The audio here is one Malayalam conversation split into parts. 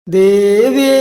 ദേവിയേ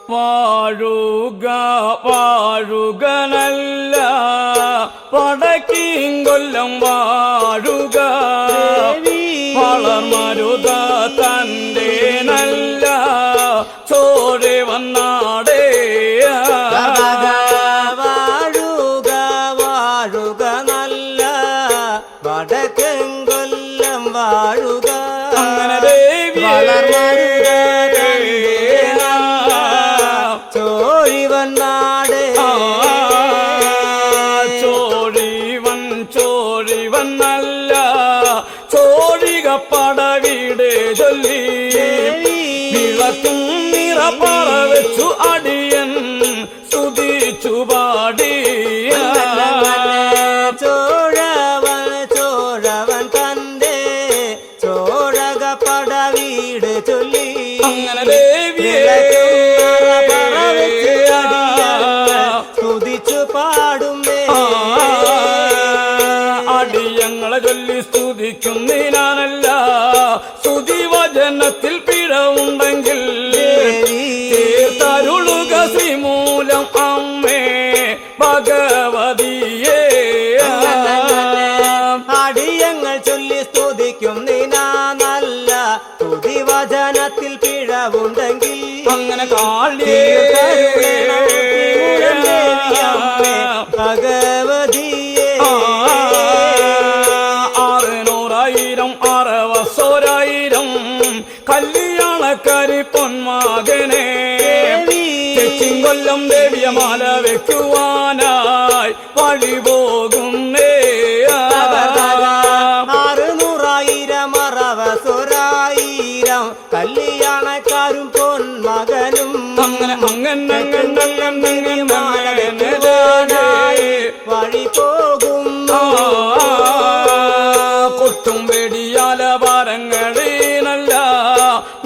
വാഴുക വാഴുക നല്ല പടക്കീങ്കൊല്ലം വാഴുക വളർമരുത തൻ്റെ നല്ല ചോരെ വന്നാടേ വാഴുക വാഴുക നല്ല വടക്കെങ്കൊല്ലം വാഴുക അങ്ങനെ ദേവി വളർമരുത ചോഴിവന്നാടേ ചോഴിവൻ നല്ല ചോഴിക പടവീട് ചൊല്ലി വിളക്കും നിറപ്പറ വെച്ചു അടിയൻ സ്തുതിച്ചു പാടി ചോഴവൻ തന്റെ ചോഴക പടവീട് ചൊല്ലി അങ്ങനെ ദേവിയെ സ്തുതിച്ചു പാടുന്നേ അടിയങ്ങളെ ചൊല്ലി സ്തുതിക്കുന്നതിനാണല്ല സ്തുതി വചനത്തിൽ പിഴവുണ്ടെങ്കിൽ തരുളുക ശ്രീമൂലം അമ്മേ ഭഗവതിയേ അടിയങ്ങൾ ചൊല്ലി സ്തുതിക്കുന്നതിനാണല്ല സ്തുതി വചനത്തിൽ പിഴവുണ്ടെങ്കിൽ അങ്ങനെ ഭഗവതിയെ 600,000 അറവസോരായിരം കല്യാണക്കാരി പൊന്മകനെ തെച്ചിങ്കൊല്ലം ദേവിയ മാല വെക്കുവാനായി വഴി പോകുന്നേ 600,000 അറവസൊരായിരം കല്യാണക്കാരും പൊന്മകനും വഴി പോകും കൊട്ടും വെടിയാല പറങ്ങളീനല്ല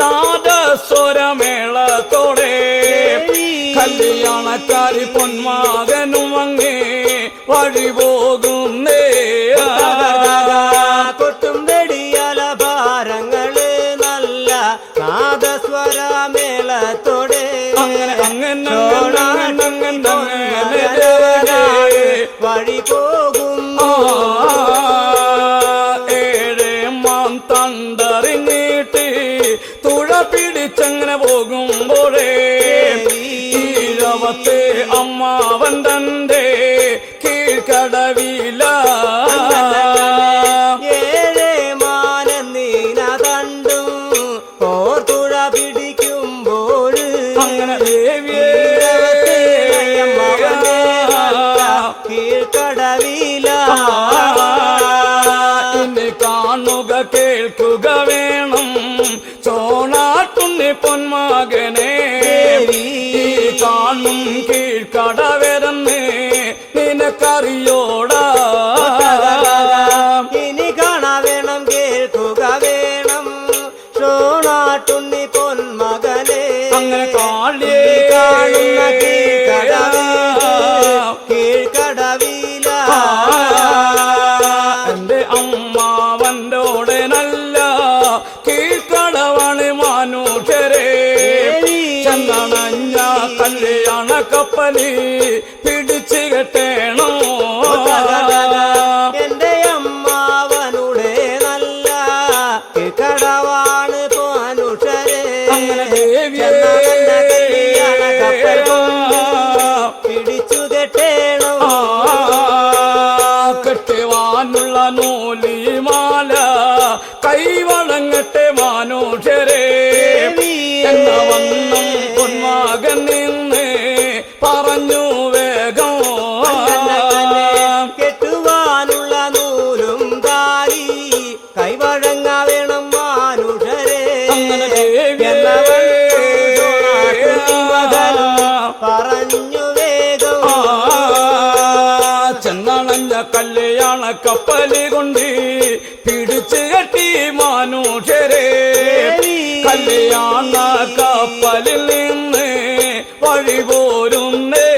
നാദസ്വരമേളത്തോടെ കല്യാണക്കാരി പൊന്മകനും അങ്ങേ വഴി പോകുന്നേ കൊട്ടും വെടിയാല ഭാരങ്ങള് നല്ല നാദസ്വരമേളത്തോടെ വഴി പോകും ഏഴേമാം തണ്ടറിഞ്ഞിട്ട് തുഴ പിടിച്ചങ്ങനെ പോകുമ്പോഴേ ഈഴവത്തെ അമ്മാവൻ തന്റെ കീഴ്ക്കടവില ഏഴേ മാനന്നീന തണ്ടും ഓർത്തുഴ പിടിക്കുമ്പോൾ അങ്ങനെ ദേവിയേ കീഴ്ക്കടവില ഇന്ന് കാണുക കേൾക്കുക വേണം ചോണാട്ടുണ്ണി പൊന്മകനെ ഈ കാണും കീഴ്ക്കടവരെന്ന് നിനക്കറിയോടാ ഇനി കാണാ വേണം കേൾക്കുക വേണം ചോണാട്ടുണ്ണി പൊന്മകനെ അങ്ങനെ കാളിയേ കാണുന്ന കീഴ്ക്കടവില എന്റെ അമ്മാവൻ്റോടെ നല്ല കീഴ്ക്കടവാണ് മനുഷ്യരെ ചന്ദനഞ്ഞ കല്യാണ കപ്പലി പിടിച്ചു കെട്ടേണോ എന്റെ അമ്മാവനുടെ നല്ല കടവാണ് മനുഷ്യരെ അങ്ങനെ ദേവിയേ പിടിച്ചു കെട്ടേണോ കെട്ടുവാനുള്ള നൂലിമാല കൈവണങ്ങട്ടെ മനുഷ്യരെ എന്ന വണ്ണം പൊന്മകൻ നിന്ന് പറഞ്ഞു വേഗം കെട്ടുവാനുള്ള നൂലും താലി കൈവഴങ്ങ വേണം മാനുഷരെ അങ്ങനെ ദേവിയേ പറഞ്ഞു വേഗം ചെന്നണഞ്ഞ കല്യാണ കപ്പല് കൊണ്ട് പിടിച്ചു കെട്ടി മാനുഷരെ കല്യാണ കപ്പലിൽ നിന്ന് വഴി പോരുന്നേ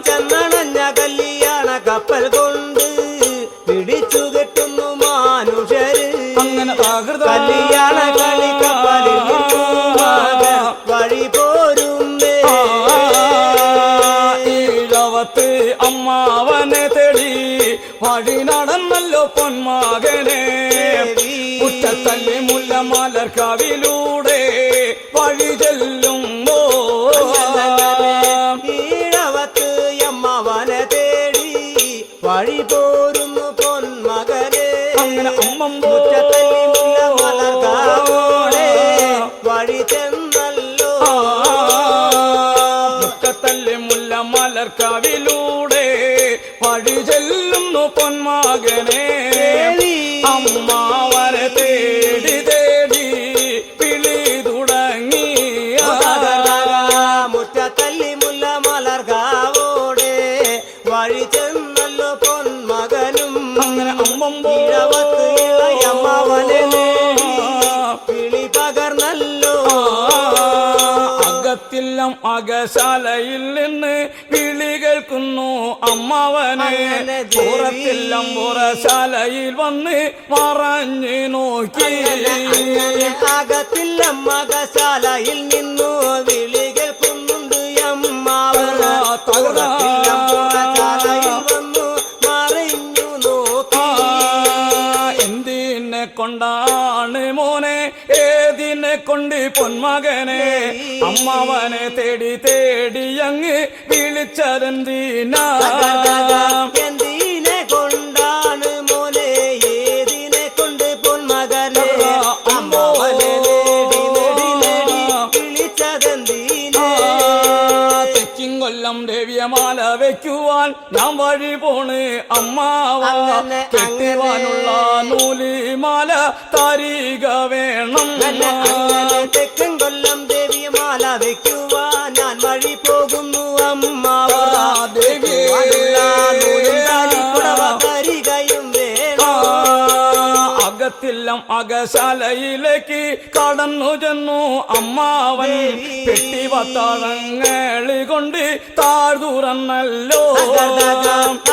ചെന്നണഞ്ഞ കല്യാണ കപ്പൽ കൊണ്ട് പിടിച്ചു കെട്ടുന്നു മാനുഷര് അങ്ങനെ കല്യാണ കളി കപ്പലിൽ വഴി പോരുന്നേ ഈഴവത്ത് അമ്മാവനെ തേടി വഴി നടന്നല്ലോ പൊന്മകനെ മുറ്റത്തല്ലി മുല്ല മലർക്കാവിലൂടെ വഴി ചെല്ലുമ്പോ ഈഴവത്ത് അമ്മവനെ തേടി വഴി പോരുന്നു പൊന്മകനെ അങ്ങനെ അമ്മമ്പോ മുറ്റത്തല്ലി മുല്ല മലർക്കാവോടെ വഴി ചെന്നല്ലോ മുറ്റത്തല്ലി മുല്ല മലർക്കാവിലൂടെ വഴി ചെല്ലുന്നു പൊന്മകനെ അമ്മാവനെ തേടി തേടി വിളി തുടങ്ങി മുറ്റത്തല്ലി മുല്ല മലർക്കാവോടെ വഴി ചെന്നല്ലോ പൊന്മകനും അങ്ങനെ അമ്മമ്പോ ഈഴവത്ത് ഇളയമ്മാവനെ വിളി പകർന്നല്ലോ അകത്തില്ലം അകശാലയിൽ നിന്ന് വിളി കേൾക്കുന്നു അമ്മാവനെ പുറത്തില്ലം പുറശാലയിൽ വന്ന് മറഞ്ഞു നോക്കി അകത്തില്ല മകശാലയിൽ നിന്നു വിളി കേൾക്കുന്നുണ്ട് അമ്മാവൻ പുറശാലയിൽ വന്നു മറിഞ്ഞു നോക്കി എന്തിനെ കൊണ്ടാണ് മോനെ ഏതിനെ കൊണ്ട് പൊന്മകനെ അമ്മാവനെ തേടി തേടി അങ്ങ് വിളിച്ചതെന്തിനാ എന്തിനെ കൊണ്ടാണ് മോനെ ഏതിനെ കൊണ്ട് പൊന്മകനെ അമ്മാവനെ നേടി നേടി നേടി വിളിച്ചതെന്തിനെ തെക്കിൻ കൊല്ലം ദേവിയമാല വെക്കുവാൻ ഞാൻ വഴി പോണ് അമ്മാവ കെട്ടുവാനുള്ള നൂലിമാല താരിക വേണം തെക്കൻ കൊല്ലം ദേവിമാല വെക്കുവാൻ ഞാൻ വഴി പോകുന്നു അമ്മാവ തരികയും വേണം അകത്തില്ലം അകശാലയിലേക്ക് കടന്നു ചെന്നു അമ്മാവൻ പെട്ടി വത്താഴങ്ങളി കൊണ്ട് താഴ്തുറന്നല്ലോ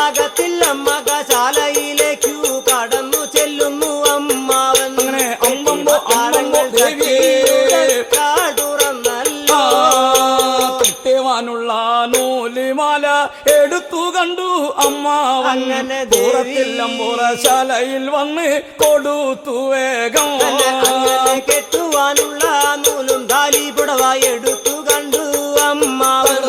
അകത്തില്ല മകശാലയിലേക്കു കടന്നു ചെല്ലുന്നു അമ്മാവൻ അങ്ങനെ അമ്മമ്പോ അമ്മമ്പോ തുറന്നല്ലോ കെട്ടുവാനുള്ള നൂലിമാല എടുത്തു കണ്ടു അമ്മാവൻ അങ്ങനെ പുറത്തില്ലം പുറശാലയിൽ വന്ന് കൊടുത്തു വേഗം കെട്ടുവാനുള്ള നൂലും താലി പുടവായി എടുത്തു കണ്ടു അമ്മാവൻ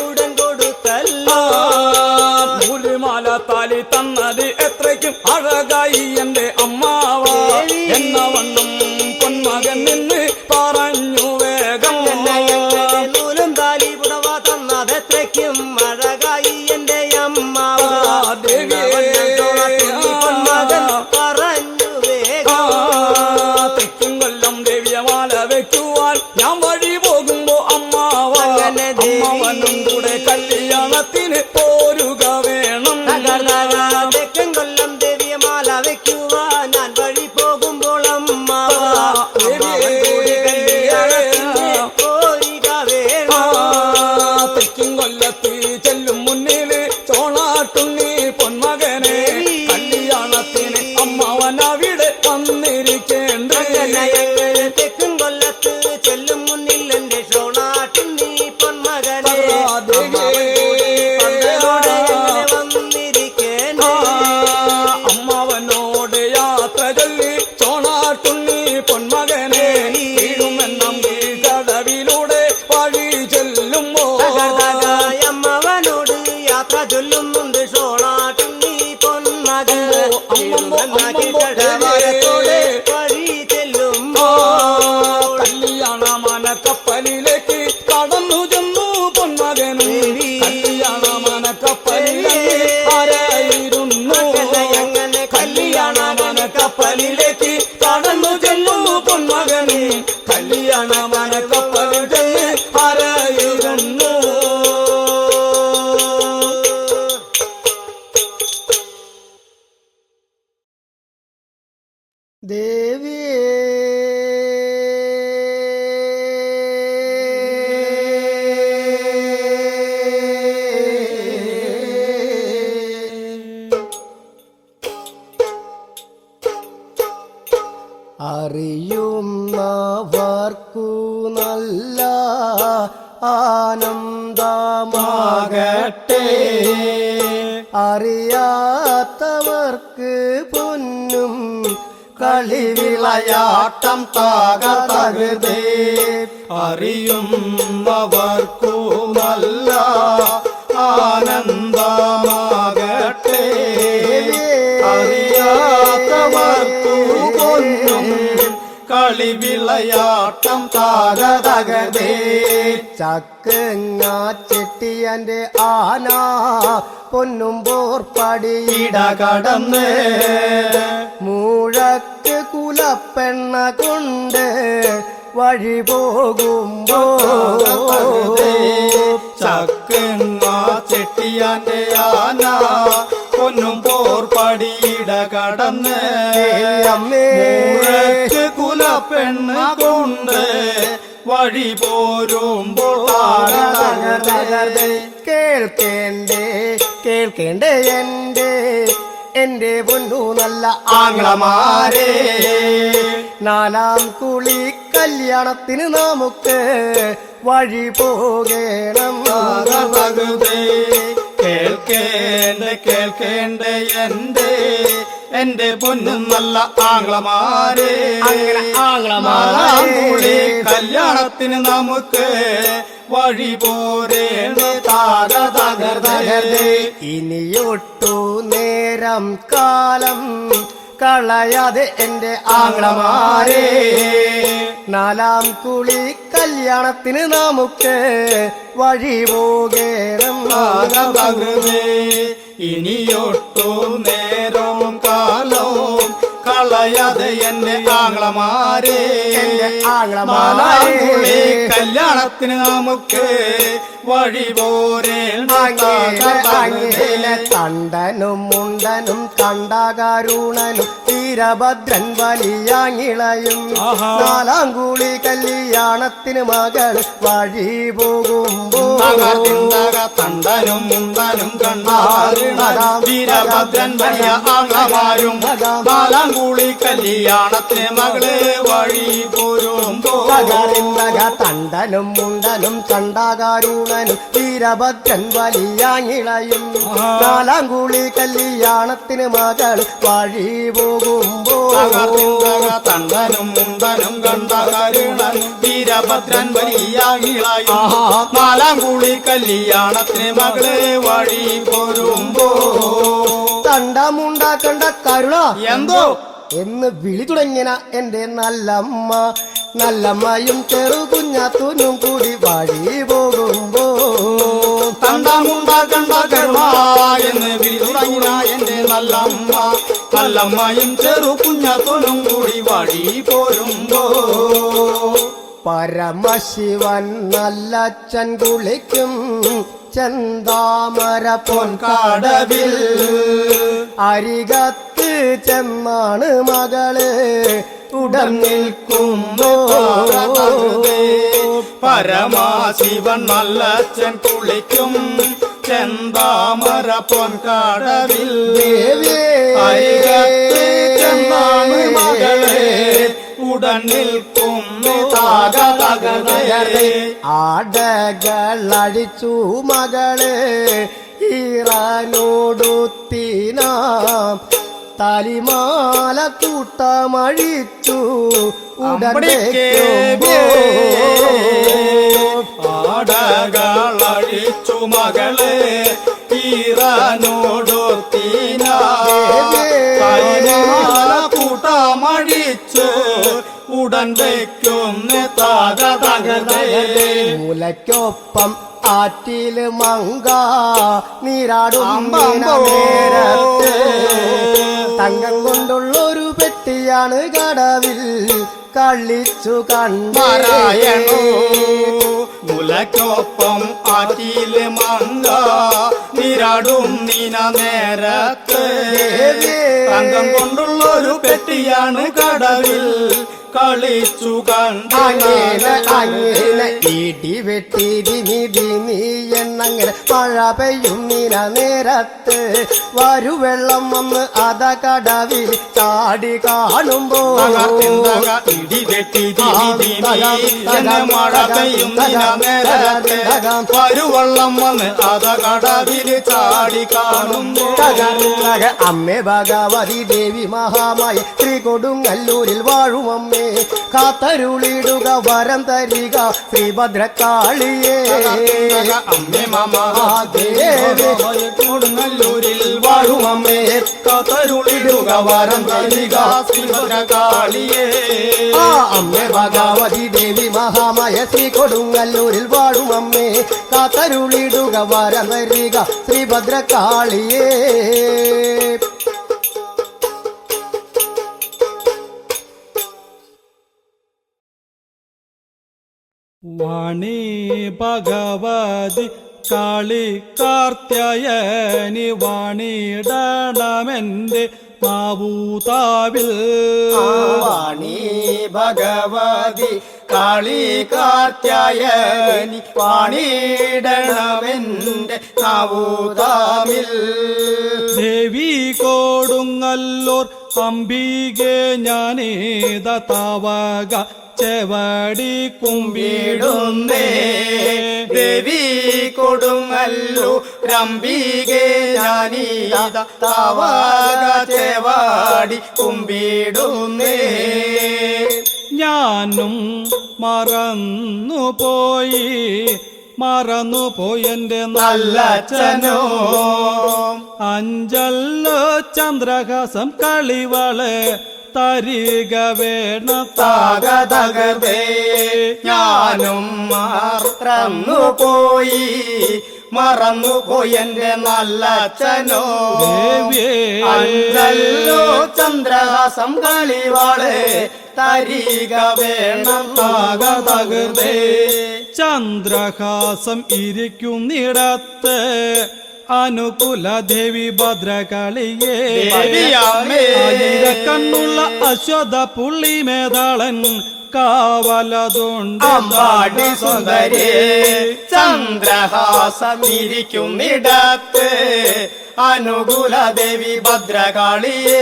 ഉടൻ കൊടുത്തല്ലോ നൂലിമാല താലി തന്നത് എത്രയ്ക്കും അഴകായി എന്റെ അമ്മാവ എന്ന വണ്ണം പൊന്മകൻ നിന്ന് പറഞ്ഞു വേഗം നൂലും താലി പുടവ തന്നതെത്രയ്ക്കും അഴകായി എന്റെ അമ്മാവ പൊന്മകൻ പറഞ്ഞു വേഗം തെക്കും കൊല്ലം ദേവിയമാല വെക്കുവാൻ ഞാൻ വഴി പോകുമ്പോ അമ്മാവ അമ്മാവനും കൂടെ കല്യാണത്തിന് പോരുക വേണം തെക്കൻ കൊല്ലം ദേവിയമാല വെക്കുവാൻ ഞാൻ വഴി പോകുമ്പോൾ അമ്മാവ പോരിക വേണം തെക്കും കൊല്ലത്ത് ചെല്ലും മുന്നില് ചോണാട്ടുണ്ണി പൊന്മകനെ കല്യാണത്തിന് അമ്മാവൻ അവിടെ വന്നിരി ദേവിയേ അറിയുന്നവർക്കു നല്ല ആനന്ദമാകട്ടെ, അറിയാത്തവർക്ക് പൊന്നും കളിവിളയാട്ടം തകതകൃതേ. അറിയുന്നവർക്കു നല്ല ആനന്ദമാകട്ടെ, അറിയാത്തവർക്കു പൊന്നും കളിവിളയാട്ടം തകതകതേ. ചക്കങ്ങ ചെട്ടിയന്റെ ആന പൊന്നും പോർപ്പടിയിട കടന്ന് മൂഴക്ക് കുലപ്പെണ്ണ കൊണ്ട് വഴി പോകുമ്പോ ചക്കങ്ങ ചെട്ടിയാന്റെ ആന പൊന്നും പോർപ്പടിയിട കടന്ന് മൂഴക്ക് കുലപ്പെണ്ണ കൊണ്ട് വഴി പോരുമ്പോൾ കേൾക്കേണ്ടേ കേൾക്കേണ്ടേ എന്റെ പൊന്നു നല്ല ആങ്ങളമാരെ, നാലാം കുളി കല്യാണത്തിന് നമുക്ക് വഴി പോകണം. കേൾക്കേണ്ട എന്റെ പൊന്നും നല്ല ആങ്ങളമാരെ, നാലാം കുളി കല്യാണത്തിന് നമുക്ക് വഴി പോരേണ്ട ഇനിയൊട്ടു നേരം കാലം കളയാതെ എന്റെ ആങ്ങളമാരെ, നാലാം കുളി കല്യാണത്തിന് നമുക്ക് വഴി പോകണം. ഇനിയൊട്ടു നേരവും കാലവും കളയാതെ എന്റെ ആങ്ങളമാരെ, ആങ്ങളമാരെ കല്യാണത്തിന് നമുക്ക് വഴി പോരേണ്ട തണ്ടനും മുണ്ടനും കണ്ടാകാരുണനും വീരഭദ്രൻ വലിയാങ്ങിളയും നാലാം കൂളി കല്യാണത്തിന് മകൾ വഴി പോകുമ്പോ തണ്ടനും മുണ്ടനും കണ്ടാരുണനും വീരഭദ്രൻ വലിയ ആങ്ങളമാരും നാലാം കൂളി കല്യാണത്തിന് മകളെ വഴി പോരുമ്പോ തണ്ടനും മുണ്ടനും കണ്ടാകാരുണനും വീരഭദ്രൻ വലിയാങ്ങിളയും നാലാം കൂളി കല്യാണത്തിന് മകൾ വഴി പോകുമ്പോ തണ്ടനും മുണ്ടനും കണ്ടാകാരുണനും വീരഭദ്രൻ വലിയാങ്ങിളയും നാലാം കൂളി കല്യാണത്തിന് മകളെ വഴി പോരുമ്പോ തണ്ടമുണ്ടാക്കണ്ട കരുണ എന്തോ എന്ന് വിളി തുടങ്ങിന എന്റെ നല്ലമ്മയും ചെറുകുഞ്ഞാത്തൂനും കൂടി വഴി പോകുമ്പോ തണ്ടമുണ്ടാക്കണ്ട കരുണ എന്ന് വിളി തുടങ്ങിന എന്റെ നല്ലമ്മയും ചെറുകുഞ്ഞാത്തൂനും കൂടി വഴി പോരുമ്പോ പരമശിവൻ നല്ലച്ഛൻ കുളിക്കും ചെന്താമര പൊൻകാടവിൽ അരികത്ത് ചെന്നാണ് മകള് ഉടൻ നിൽക്കുമ്പോ പരമാശിവൻ നല്ലച്ഛൻ കുളിക്കും ചെന്താമര പൊൻകാടവിൽ അരികത്ത് ചെന്നാണ് മകളെ ഉടൻ നിൽക്കും ആടകളടിച്ചു മകള് ഈറാനോടുത്തിനാം തലിമാല കൂട്ടമഴിച്ചു ആടകളടിച്ചു മകളെ ഈറാനോടുത്തിനാല കൂട്ടമഴിച്ചു ഉടൻ വയ്ക്കുന്ന മൂലയ്ക്കൊപ്പം ആറ്റില് മങ്ക നീരാടും നേരത്ത് തങ്കം കൊണ്ടുള്ളൊരു പെട്ടിയാണ് കടവിൽ കളിച്ചു കണ്ടാരായണോ മുലയ്ക്കൊപ്പം ആറ്റിയിലെ മങ്ക നീരാടും നീന നേരത്ത് തങ്കം കൊണ്ടുള്ളൊരു പെട്ടിയാണ് കടവിൽ കളിച്ചു അങ്ങനെ ഇടി വെട്ടിരിനി എന്നങ്ങനെ മഴ പെയ്യും നീന നേരത്ത് വരുവെള്ളം വന്ന് അത കടവിൽ ചാടി കാണുമ്പോ ഇടി വെട്ടി മഴ പെയ്യും വരുവെള്ളം വന്ന് അത കടവിൽ ചാടി കാണുമ്പോ അമ്മേ ഭഗവതി ദേവി മഹാമായ ശ്രീ കൊടുങ്ങല്ലൂരിൽ വാഴും അമ്മേ കാത്തരുളിടുക വരം തരിക ശ്രീഭദ്രകാളിയേ അമ്മേ കൊടുങ്ങല്ലൂരിൽ വാഴും അമ്മേ കാത്തരുളിടുക വരം തരിക ശ്രീഭദ്രകാളിയേ അമ്മേ ഭഗവതി ദേവി മഹാമായ ശ്രീ കൊടുങ്ങല്ലൂരിൽ വാഴും അമ്മേ കാത്തരുളിടുക വരം തരിക ശ്രീഭദ്രകാളിയേ വാണി ഭഗവതി കാളി കാർത്യായനി വാണിടണമെന്റെ മാവൂതാവിൽ വാണി ഭഗവതി കാളി കാർത്യായനി വാണിടണമെന്റെ നാവൂതാവിൽ ദേവി കൊടുങ്ങല്ലൂർ അംബികെ ഞാനേത താവക ചെവടി കുമ്പിടുന്നേ ദേവി കൊടുങ്ങല്ലു രംബികെ ഞാനീത താവക ചെവാടി കുമ്പിടുന്നേ ഞാനും മറന്നുപോയെന്റെ നല്ലച്ഛനോ അഞ്ചല്ലോ ചന്ദ്രഹാസം കളിവള് തരിക വേണ തകതകതേ ഞാനും മറന്നുപോയി എന്റെ നല്ലച്ഛനോ അഞ്ചല്ലോ ചന്ദ്രഹാസം കളിവാള് തരിക വേണം തകതകതേ ചന്ദ്രഹാസം ഇരിക്കുന്നിടത്ത് അനുകൂല ദേവി ഭദ്രകാളിയേ കണ്ണുള്ള അശ്വത പുള്ളി മേധാളൻ കാവലതുണ്ട് അമ്പാടി സുന്ദരേ ചന്ദ്രഹാസം ഇരിക്കുന്നിടത്ത് അനുകൂല ദേവി ഭദ്രകാളിയേ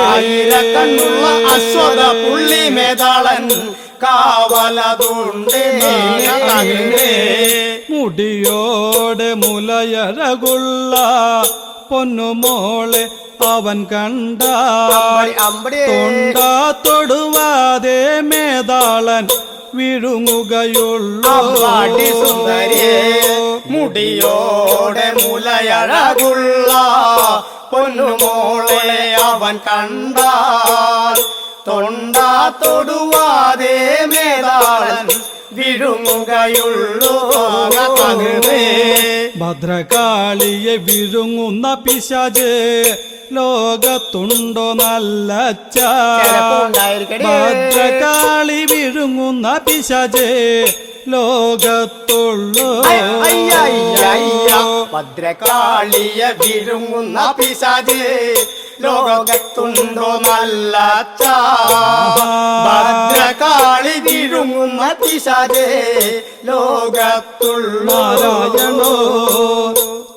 ആയിരക്കണ്ണുള്ള അശ്വത പുള്ളി മേധാളൻ കാവലതുണ്ട് മുടിയോടെ മുലയഴകുള്ള പൊന്നുമോളെ അവൻ കണ്ട തൊണ്ട തൊടുവാതെ മേധാളൻ വിഴുങ്ങുകയുള്ളൂ സുന്ദരിയെ മുടിയോടെ മുലയഴകുള്ള പൊന്നുമോളെ അവൻ കണ്ടാൽ തൊണ്ട തൊടുവാതെ മേധാളൻ വിഴുങ്ങുകയുള്ളൂ ഭദ്രകാളിയെ വിഴുങ്ങുന്ന പിശാച് ലോകത്തുണ്ടോ നല്ലച്ച ഭദ്രകാളി വിഴുങ്ങുന്ന പിശാച് ലോകത്തുള്ളൂ ഭദ്രകാളിയെ വിഴുങ്ങുന്ന പിശാച് ലോകത്തുണ്ടോ നല്ലച്ച ഭദ്രകാളി വിഴുങ്ങുന്ന പിശാച് ലോകത്തുള്ളൂ നാരായണോ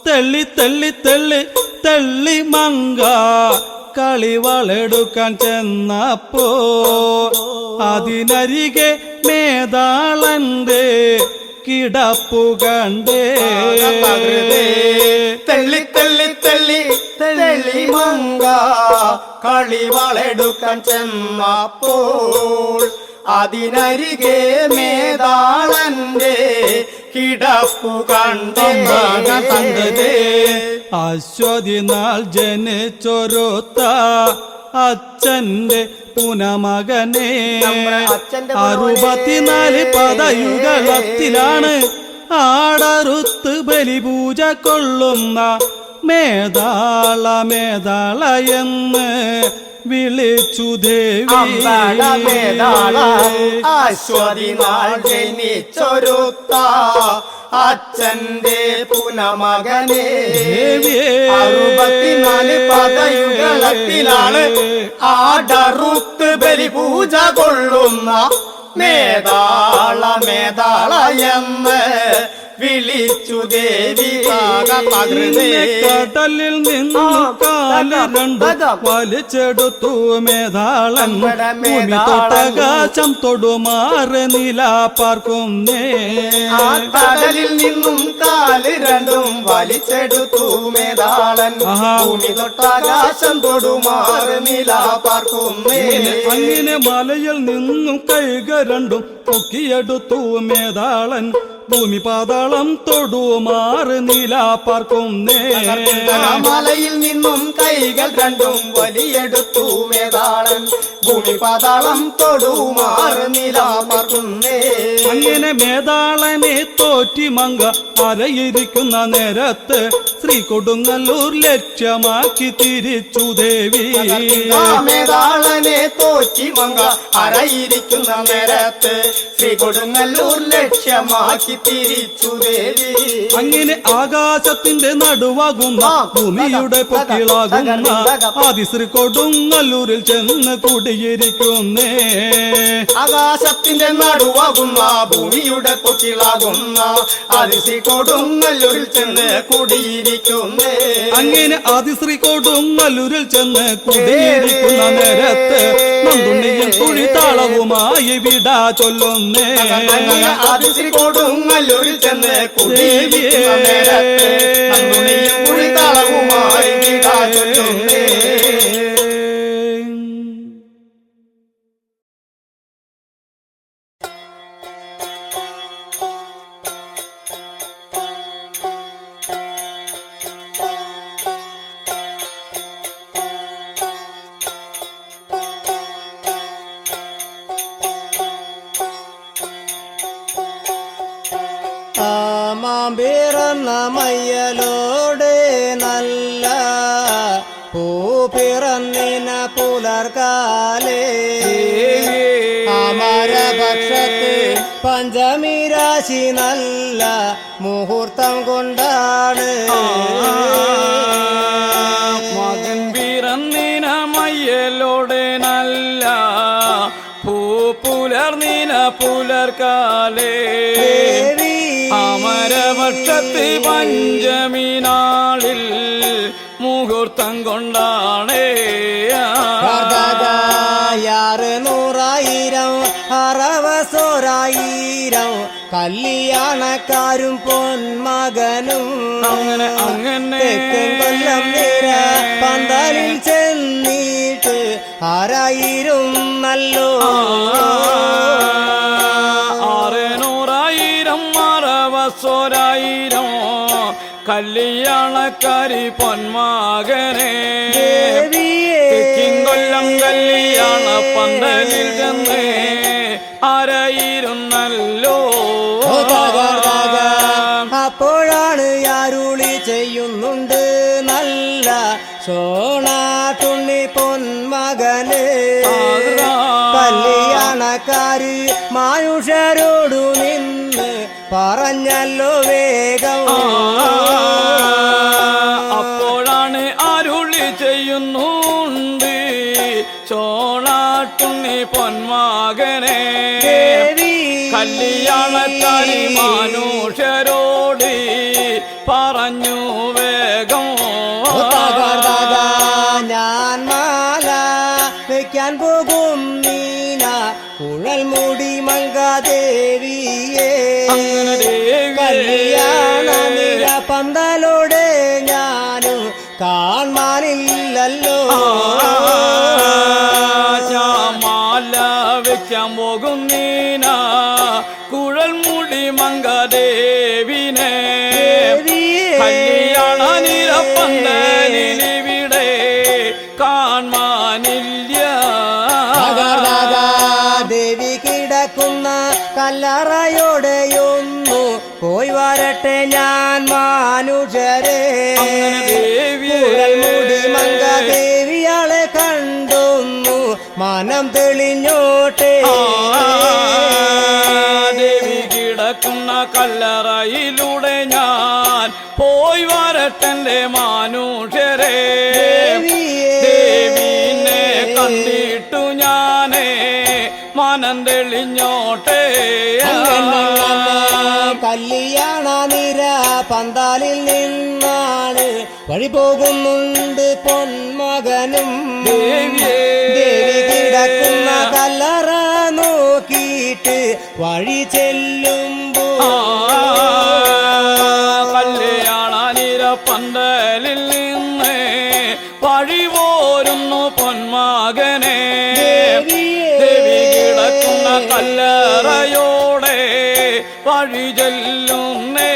തെള്ളി തെള്ളി തെള്ളി തെള്ളി മങ്ക കളിവളെടുക്കാൻ ചെന്നപ്പോ അതിനരികെ മേധാളന്റെ കിടപ്പു കണ്ടേ തെള്ളി തെള്ളി തെള്ളി തെള്ളി മങ്ക കളിവളെടുക്കാൻ ചെന്നപ്പോൾ അതിനരികെ മേധാളന്റെ കിടപ്പു കണ്ടേ അശ്വതി നാൾ ജനിച്ചൊരുത്ത അച്ഛന്റെ പുനമകനെ 64 പദയുഗളത്തിലാണ് ആടറുത്ത് ബലിപൂജ കൊള്ളുന്ന മേധാള എന്ന് വിളിച്ചു ദേവി അമ്പടമേതാള അശ്വതി നാൾ ജനിച്ചൊരുത്ത അച്ഛന്റെ പുനമകനെ 64 പദയുഗളത്തിലാണ് ആടറുത്ത് ബലിപൂജ കൊള്ളുന്ന മേതാള എന്ന് വിളിച്ചു ദേവി കടലിൽ നിന്നു കാല് രണ്ട് വലിച്ചെടുത്തു മേധാളൻ ഭൂമി തൊട്ടകാശം തൊടുമാറ് നില പാർക്കുന്നേ കടലിൽ നിന്നും കാല് രണ്ടും വലിച്ചെടുത്തു മേധാളൻ ഭൂമി തൊട്ടകാശം തൊടുമാറ് നില പാർക്കുന്നേ അങ്ങനെ മലയിൽ നിന്നും കൈകൾ രണ്ടും പൊക്കിയെടുത്തു മേധാളൻ ഭൂമി പാതാളം തൊടുമാറ് നില പാർക്കുന്നേ മലയിൽ നിന്നും കൈകൾ രണ്ടും വലിയെടുത്തു മേധാളൻ ഭൂമി പാതാളം തൊടുമാറ് നില പാർക്കുന്നേ അങ്ങനെ മേധാളനെ തോറ്റി മങ്ക അരയിരിക്കുന്ന നേരത്ത് ശ്രീ കൊടുങ്ങല്ലൂർ ലക്ഷ്യമാക്കി തിരിച്ചു ദേവി മേധാളനെ തോറ്റി മങ്ക അരയിരിക്കുന്ന നേരത്ത് ശ്രീ കൊടുങ്ങല്ലൂർ ലക്ഷ്യമാക്കി തിരിച്ചു ദേവി അങ്ങനെ ആകാശത്തിന്റെ നടുവാകുന്ന ഭൂമിയുടെ പൊക്കിളാകുന്ന ആദിശ്രീ കൊടുങ്ങല്ലൂരിൽ ചെന്ന് കുടിയിരിക്കുന്നേ ആകാശത്തിന്റെ നടുവാകുന്ന ഭൂമിയുടെ പൊക്കിളാകുന്ന ആദിശ്രീ കൊടുങ്ങല്ലൂരിൽ ചെന്ന് കുടിയിരിക്കുന്നേ അങ്ങനെ ആദിശ്രീ കൊടുങ്ങല്ലൂരിൽ ചെന്ന് കുടിയിരിക്കുന്ന നേരത്ത് നന്ദുണ്ണിയും കുഴിത്താളവുമായി വിടാ ചൊല്ലുന്നേ ആദിശ്രീ കൊടുങ്ങല്ലൂരിൽ ചെന്ന് കുടിയിരിക്കുന്ന നേരത്ത് നന്ദുണ്ണിയും കുഴിത്താളവുമായി വിടാ ചൊല്ലുന്നേ പിറന്ന മയ്യലോടെ നല്ല പൂ പിറന്നിന പുലർക്കാലേ അമരപക്ഷത്ത് പഞ്ചമി രാശി നല്ല മുഹൂർത്തം കൊണ്ടാണ് മകൻ പിറന്നിന മയ്യലോടെ നല്ല പൂ പുലർന്നിന പുലർക്കാലേ അമരപക്ഷത്ത് പഞ്ചമി നാളിൽ മുഹൂർത്തം കൊണ്ടാണേ 600,000 60,000 കല്യാണക്കാരും പൊന്മകനും അങ്ങനെ തെക്കൻ കൊല്ലം നിര പന്തലിൽ ചെന്നിട്ട് ആരായിരുന്നല്ലോ 600,000 കല്യാണക്കാരി പൊന്മകനെ കൊല്ലം കല്യാണ പന്തലിൽ ചെന്ന് ആരായിരുന്നല്ലോ അപ്പോഴാണ് അരുളി ചെയ്യുന്നുണ്ട് നല്ല സോണാട്ടുണ്ണി പൊന്മകന് കല്യാണക്കാര് മാനുഷരോടു നിന്ന് പറഞ്ഞല്ലോ വേഗം അപ്പോഴാണ് അരുളി ചെയ്യുന്നുണ്ട് ചോണാട്ടുണ്ണി പൊന്മകനെ കല്യാണക്കാരി മാനുഷരോട് പറഞ്ഞു വേഗം ഞാൻ മാല വയ്ക്കാൻ പോകും നീന കുഴൽ മുടി മംഗാദേവിയെ കല്യാണ നിര പന്തലോടെ ഞാനും കാണാനില്ലല്ലോ മാല വയ്ക്കാൻ പോകും നീന കുഴൽ മുടി മംഗദേവിനെ കല്യാണ നിര പന്തലിവിടെ കാണാനില്ല ദേവി കിടക്കുന്ന കല്ലറയോടെയൊന്നു പോയി വരട്ടെ ഞാൻ മാനുഷരെ മുടി മംഗദേവിയാളെ കണ്ടും മനം തെളിഞ്ഞോട്ടെ ദേവി കിടക്കുന്ന കല്ലറയിലൂടെ ഞാൻ പോയി വരട്ടെ മാനുഷ്യരെ ദേവിനെ കണ്ടിട്ടു ഞാനേ മനം തെളിഞ്ഞോട്ടെ കല്യാണ നിര പന്താലിൽ നിന്നാണ് വഴി പോകുന്നുണ്ട് പൊന്മകനും ദേവി കിടക്കുന്ന കല്ലറ നോക്കിയിട്ട് വഴി ചെല്ലുമ്പോ കല്യാണ നിര പന്തലിൽ നിന്ന് വഴി പോരുന്നു പൊന്മകനെ ദേവി കിടക്കുന്ന കല്ലറയോടെ വഴി ചെല്ലുന്നേ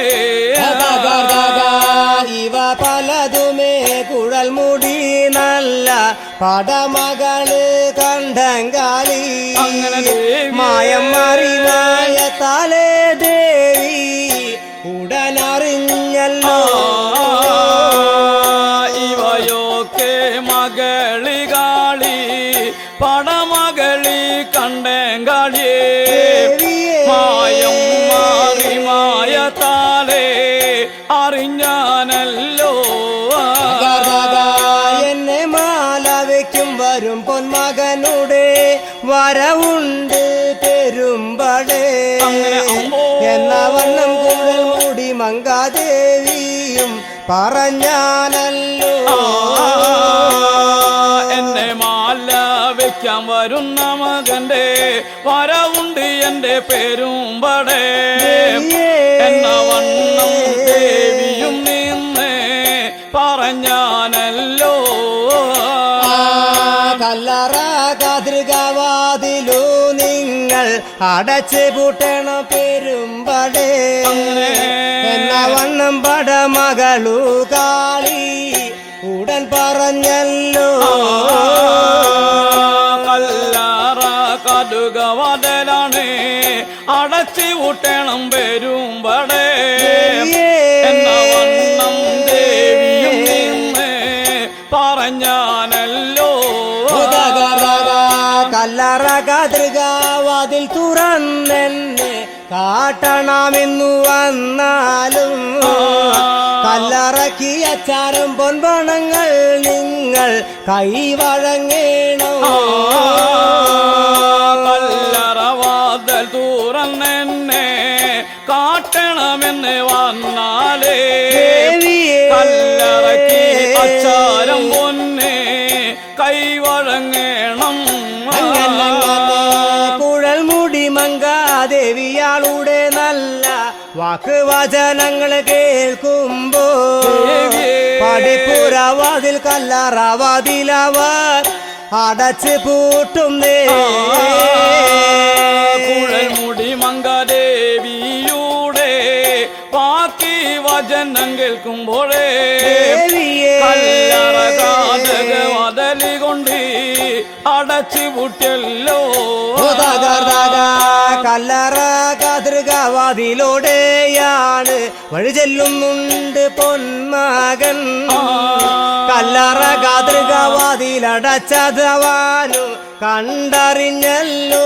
ഇവ പലതുമേ കുഴൽമുടി നല്ല പടമകള് കണ്ടങ്കാളി മായം മറിമായ തലേ ദേവി ഉടനറിഞ്ഞല്ലോ ഇവയൊക്കെ മകളികാളി പടമകളി കണ്ടങ്കാളിയേ മായം മാറിമായ താലേ അറിഞ്ഞാനല്ലോ എന്നെ മാല വയ്ക്കും വരും പൊന്മകനുടെ വരവുണ്ട് പെരുമ്പടേ എന്ന വണ്ണം കുഴൽ മൂടി മങ്കാദേവിയും പറഞ്ഞാനല്ലോ എന്നെ മാല വയ്ക്കാൻ വരുന്ന മകന്റെ വരവുണ്ട് എന്റെ പെരുമ്പടേ എന്ന വണ്ണം ദേവിയും നിന്ന് പറഞ്ഞാനല്ലോ കല്ലറ കതൃകവാതിലു നിങ്ങൾ അടച്ച് പൂട്ടണം പെരുമ്പടേ എന്ന വണ്ണം പടമകളു കാളി ഉടൻ പറഞ്ഞല്ലോ കല്ലറ കടുകവാതിലാണ് അടച്ചു പൂട്ടണം പെരുമ്പടേ എന്ന വണ്ണം ദേവിയും നിന്ന് പറഞ്ഞാനല്ലോ കല്ലറ കതൃകവാതിൽ തുറന്നെന്നെ കാട്ടണമെന്നു വന്നാലും കല്ലറക്കി അച്ചാരം പൊൻപണങ്ങൾ നിങ്ങൾ കൈവഴങ്ങേണോ കല്ലറവാതിൽ തുറന്നെന്നെ കാട്ടണമെന്ന് വന്നാലേ കല്ലറക്കി അച്ചാരം പൊന്നെ കൈവഴങ്ങേണം കുഴൽ മുടി മങ്കാദേവിയാളുടെ നല്ല വാക്ക് വചനങ്ങൾ കേൾക്കുമ്പോ പടിപ്പുരവാതിൽ കല്ലറവാതിലവർ അടച്ച് പൂട്ടും കുഴൽ മുടി മങ്കാദേവിയുടെ ബാക്കി വചനം കേൾക്കുമ്പോഴേ കല്ലറ കാതകവാതലി കൊണ്ട് അടച്ചു പൂട്ടിയല്ലോ കല്ലറ കതൃകവാതിലൂടെയാണ് വഴി ചെല്ലുന്നുണ്ട് പൊന്മകൻ കല്ലറ കതൃകവാതിലടച്ചതവാനു കണ്ടറിഞ്ഞല്ലോ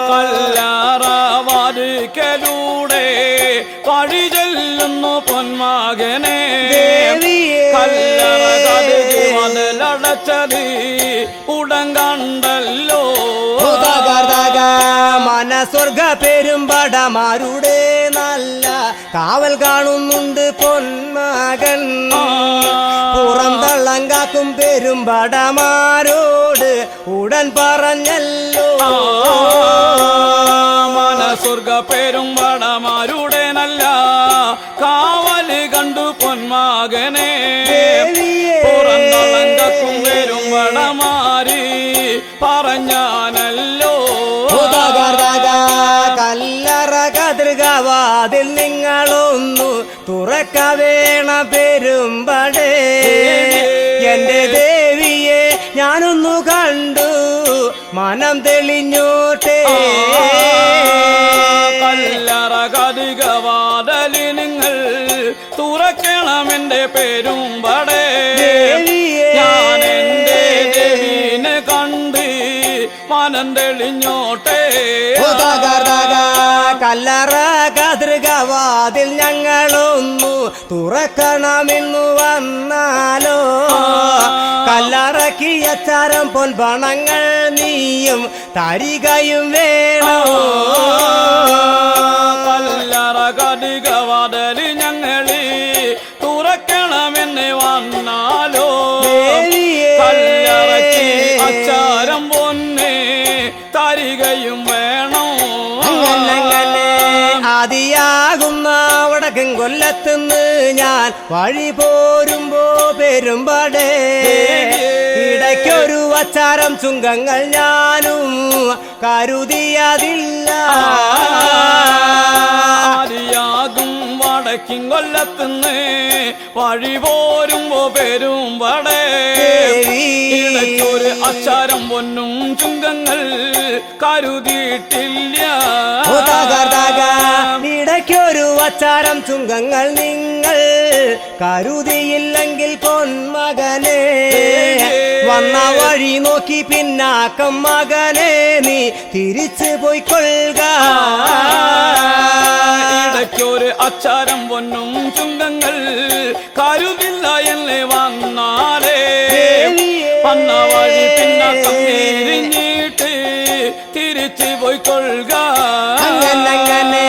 കല്ലറ വാതിക്കലൂടെ വഴി ചെല്ലുന്നു പൊന്മകനെ കല്ലറ കതൃകവാതിലടച്ചത് ഉടൻ കണ്ടല്ലോ മനസ്വർഗ പെരുമ്പടമാരുടെ നല്ല കാവൽ കാണുന്നുണ്ട് പൊന്മകൻ പുറം തള്ളം കാക്കും പെരുമ്പടമാരോട് ഉടൻ പറഞ്ഞല്ലോ മനസ്വർഗ പെരുമ്പടമാരുടെ നല്ല കാവല് കണ്ടു പൊന്മകനെ പുറം തള്ളം കാക്കും പെരുമ്പടമാരി പറഞ്ഞാനല്ലോ കല്ലറ കതൃകവാതിൽ നിങ്ങളൊന്നു തുറക്ക വേണ പെരുമ്പടേ എന്റെ ദേവിയെ ഞാനൊന്നു കണ്ടു മനം തെളിഞ്ഞോട്ടെ കല്ലറ കതികവാതലി നിങ്ങൾ തുറക്കണമെന്റെ പെരുമ്പടേ ഞാൻ എന്റെ ദേവി മനം തെളിഞ്ഞോട്ടെ കല്ലറ കതൃകവാതിൽ ഞങ്ങളൊന്നു തുറക്കണമെന്നു വന്നാലോ കല്ലറക്കി അച്ചാരം പൊൻപണങ്ങൾ നീയും തരികയും വേണോ കല്ലറ കടികവാതിൽ ഞങ്ങളി തുറക്കണമെന്ന് വന്നാലോ കല്ലറക്കി അച്ചാരം പൊന്നെ തരികയും വേണോ ആദിയാകുന്ന വടക്കൻ കൊല്ലത്തുനിന്ന് ഞാൻ വഴി പോരുമ്പോ പെരുമ്പടേ ഇടയ്ക്കൊരു അച്ചാരം ചുങ്കങ്ങൾ ഞാനും കരുതിയതില്ല ആദിയാകും വടക്കിൻ കൊല്ലത്തുനിന്ന് വഴി പോരുമ്പോ പെരുമ്പടേ ഇടയ്ക്കൊരു അച്ചാരം പൊന്നും ചുങ്കങ്ങൾ കരുതിയിട്ടില്ല ഇടയ്ക്കൊരു അച്ചാരം ചുങ്കങ്ങൾ നിങ്ങൾ കരുതിയില്ലെങ്കിൽ പൊന്മകനെ വന്ന വഴി നോക്കി പിന്നാക്കം മകനെ നീ തിരിച്ചു പോയിക്കൊള്ളുക ഇടയ്ക്കൊരു അച്ചാരം പൊന്നും ചുങ്കങ്ങൾ കരുതില്ല എന്ന് വന്നാലേ വന്ന വഴി പിന്നാക്കം തിരിഞ്ഞിട്ട് തിരിച്ചു പോയിക്കൊള്ളുക അങ്ങനെ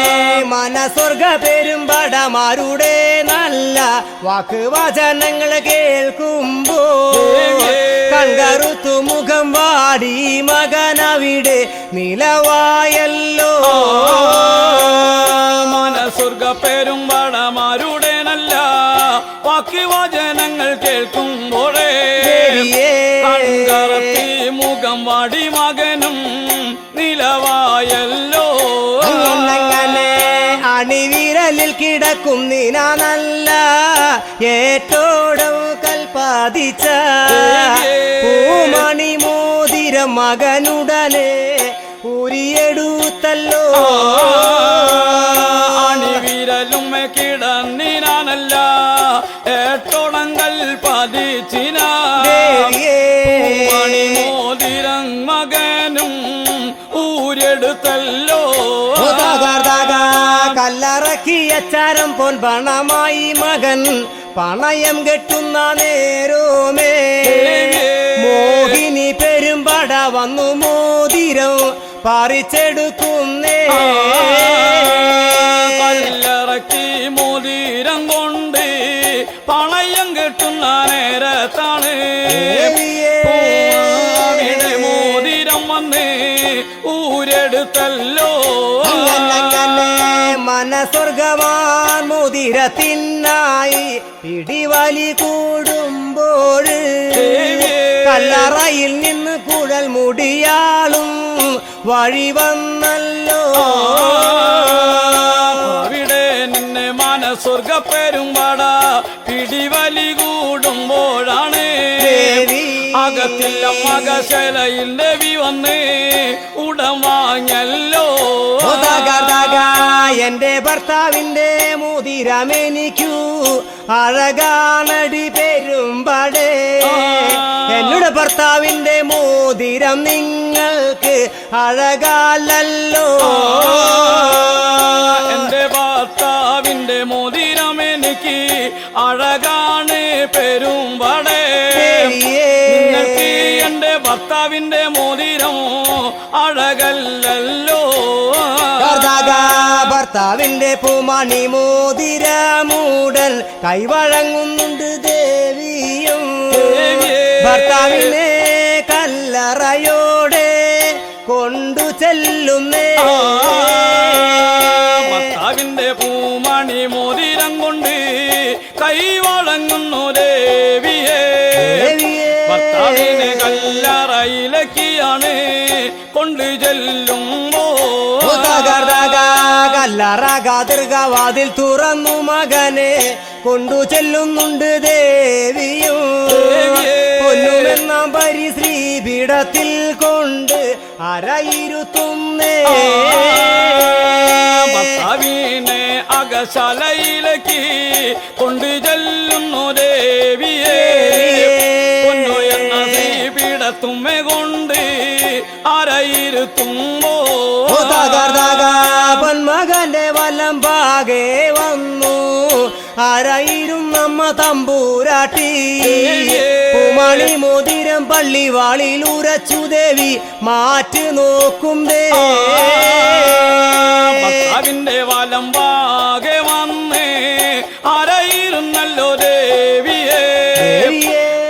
മനസ്വർഗ പെരുമ്പടമാരുടെ നല്ല വാക്ക് വചനങ്ങൾ കേൾക്കുമ്പോ കൺകറുത്തു മുഖം വാടി മകനവിടെ നിലവായല്ലോ മനസ്വർഗ പെരുമ്പടമാരുടെ നല്ല വാക്ക് വചനങ്ങൾ കേൾക്കുമ്പോഴേ കൺകറത്തി മുഖം വാടി മകനും നിലവായല്ലോ അണിവിരലിൽ കിടക്കും നിന നല്ല ഏറ്റോടം കൽപ്പാതിച്ച പൂമണി മോതിരം മകനുടനെ ഉരിയെടുത്തല്ലോ അണിവിരലും കിടന്നിനാനല്ല ഏറ്റോടം കൽപ്പാതിച്ചിന പൂമണി മോതിരം മകനും ഊരെടുത്തല്ലോ കല്ലറക്കി അച്ചാരം പോൻ പണമായി മകൻ പണയം കെട്ടുന്ന നേരോമേ മോഹിനി പെരുമ്പട വന്നു മോതിരം പറിച്ചെടുക്കുന്നേ കല്ലറക്കി മോതിരം കൊണ്ട് പണയം കെട്ടുന്ന നേരത്താണ് മോതിരം വന്ന് ഊരെടുത്തല്ലോ മനസ്വർഗവാൻ മോതിരത്തിനായി പിടിവലി കൂടുമ്പോൾ കല്ലറയിൽ നിന്ന് കുഴൽ മുടിയാളും വഴി വന്നല്ലോ അവിടെ നിന്നെ മനസ്വർഗ പെരുമ്പട പിടിവലി കൂടുമ്പോഴാണ് അകത്തില്ല മകശലയിൽ ദേവി വന്ന് ഉടം വാങ്ങല്ലോ എന്റെ ഭർത്താവിന്റെ മോതിരമെനിക്കു അഴകാണടി പെരുമ്പടേ എന്നുടെ ഭർത്താവിന്റെ മോതിരം നിങ്ങൾക്ക് അഴകാലല്ലോ എന്റെ ഭർത്താവിന്റെ മോതിരം എനിക്ക് അഴകാണ് പെരുമ്പടേ നിങ്ങൾക്ക് എന്റെ ഭർത്താവിന്റെ മോതിരം അഴകല്ലോ ഭർത്താവിന്റെ പൂമണി മോതിരമൂടൽ കൈവഴങ്ങുന്നുണ്ട് ദേവിയും ഭർത്താവിനെ കല്ലറയോടെ കൊണ്ടു ചെല്ലുന്നേ ഭർത്താവിന്റെ പൂമണി മോതിരം കൊണ്ട് കൈവഴങ്ങുന്നു ദേവിയെ ഭർത്താവിനെ കല്ലറയിലേക്കാണ് കൊണ്ടു ചെല്ലുമ്പോ കല്ലറ കാതിർകവാതിൽ തുറന്നു മകനെ കൊണ്ടു ചെല്ലുന്നുണ്ട് ദേവിയും പൊന്നുമെന്ന പരിശ്രീ പീഠത്തിൽ കൊണ്ട് അരയിരുത്തുന്നേ ഭർത്താവിനെ അകശാലയിലേക്ക് കൊണ്ടു ചെല്ലുന്നു ദേവിയെ പൊന്നു എന്ന ശ്രീപീഠത്തുമ്മ കൊണ്ട് അരയിരുത്തുമ്പോ പൊന്മകന്റെ വലം പാകെ വന്നു ആരായിരും നമ്മ തമ്പൂരാട്ടി പൂമണി മോതിരം പള്ളിവാളിൽ ഉരച്ചു ദേവി മാറ്റി നോക്കും ഭർത്താവിന്റെ വലം പാകെ വന്നേ അരയിരുന്നല്ലോ ദേവിയെ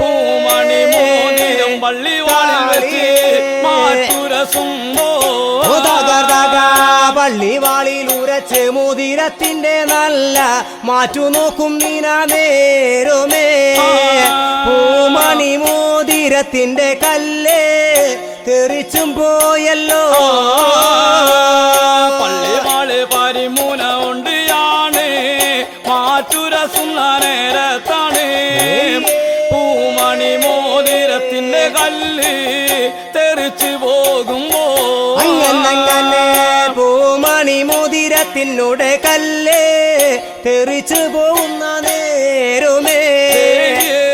പൂമണി മോതിരം പള്ളിവാളിൽ വെച്ച് മാറ്റുരസുമ്പോ പള്ളിവാളിൽ ഉരച്ച് മോതിരത്തിന്റെ നല്ല മാറ്റു നോക്കും നീനാ നേരുമേ പൂമണി മോതിരത്തിന്റെ കല്ലേ തെറിച്ചും പോയല്ലോ പള്ളിവാള് പരിമൂന ഉണ്ടിയാണ് മാറ്റുരസുന്ന നേരത്താണ് പൂമണി മോതിരത്തിന്റെ കല്ല് തെറിച്ചു പോകുമ്പോ അങ്ങനെ പൂമണി മോതിരത്തിനോട് കല്ലേ തെറിച്ചു പോകുന്ന നേരുമേ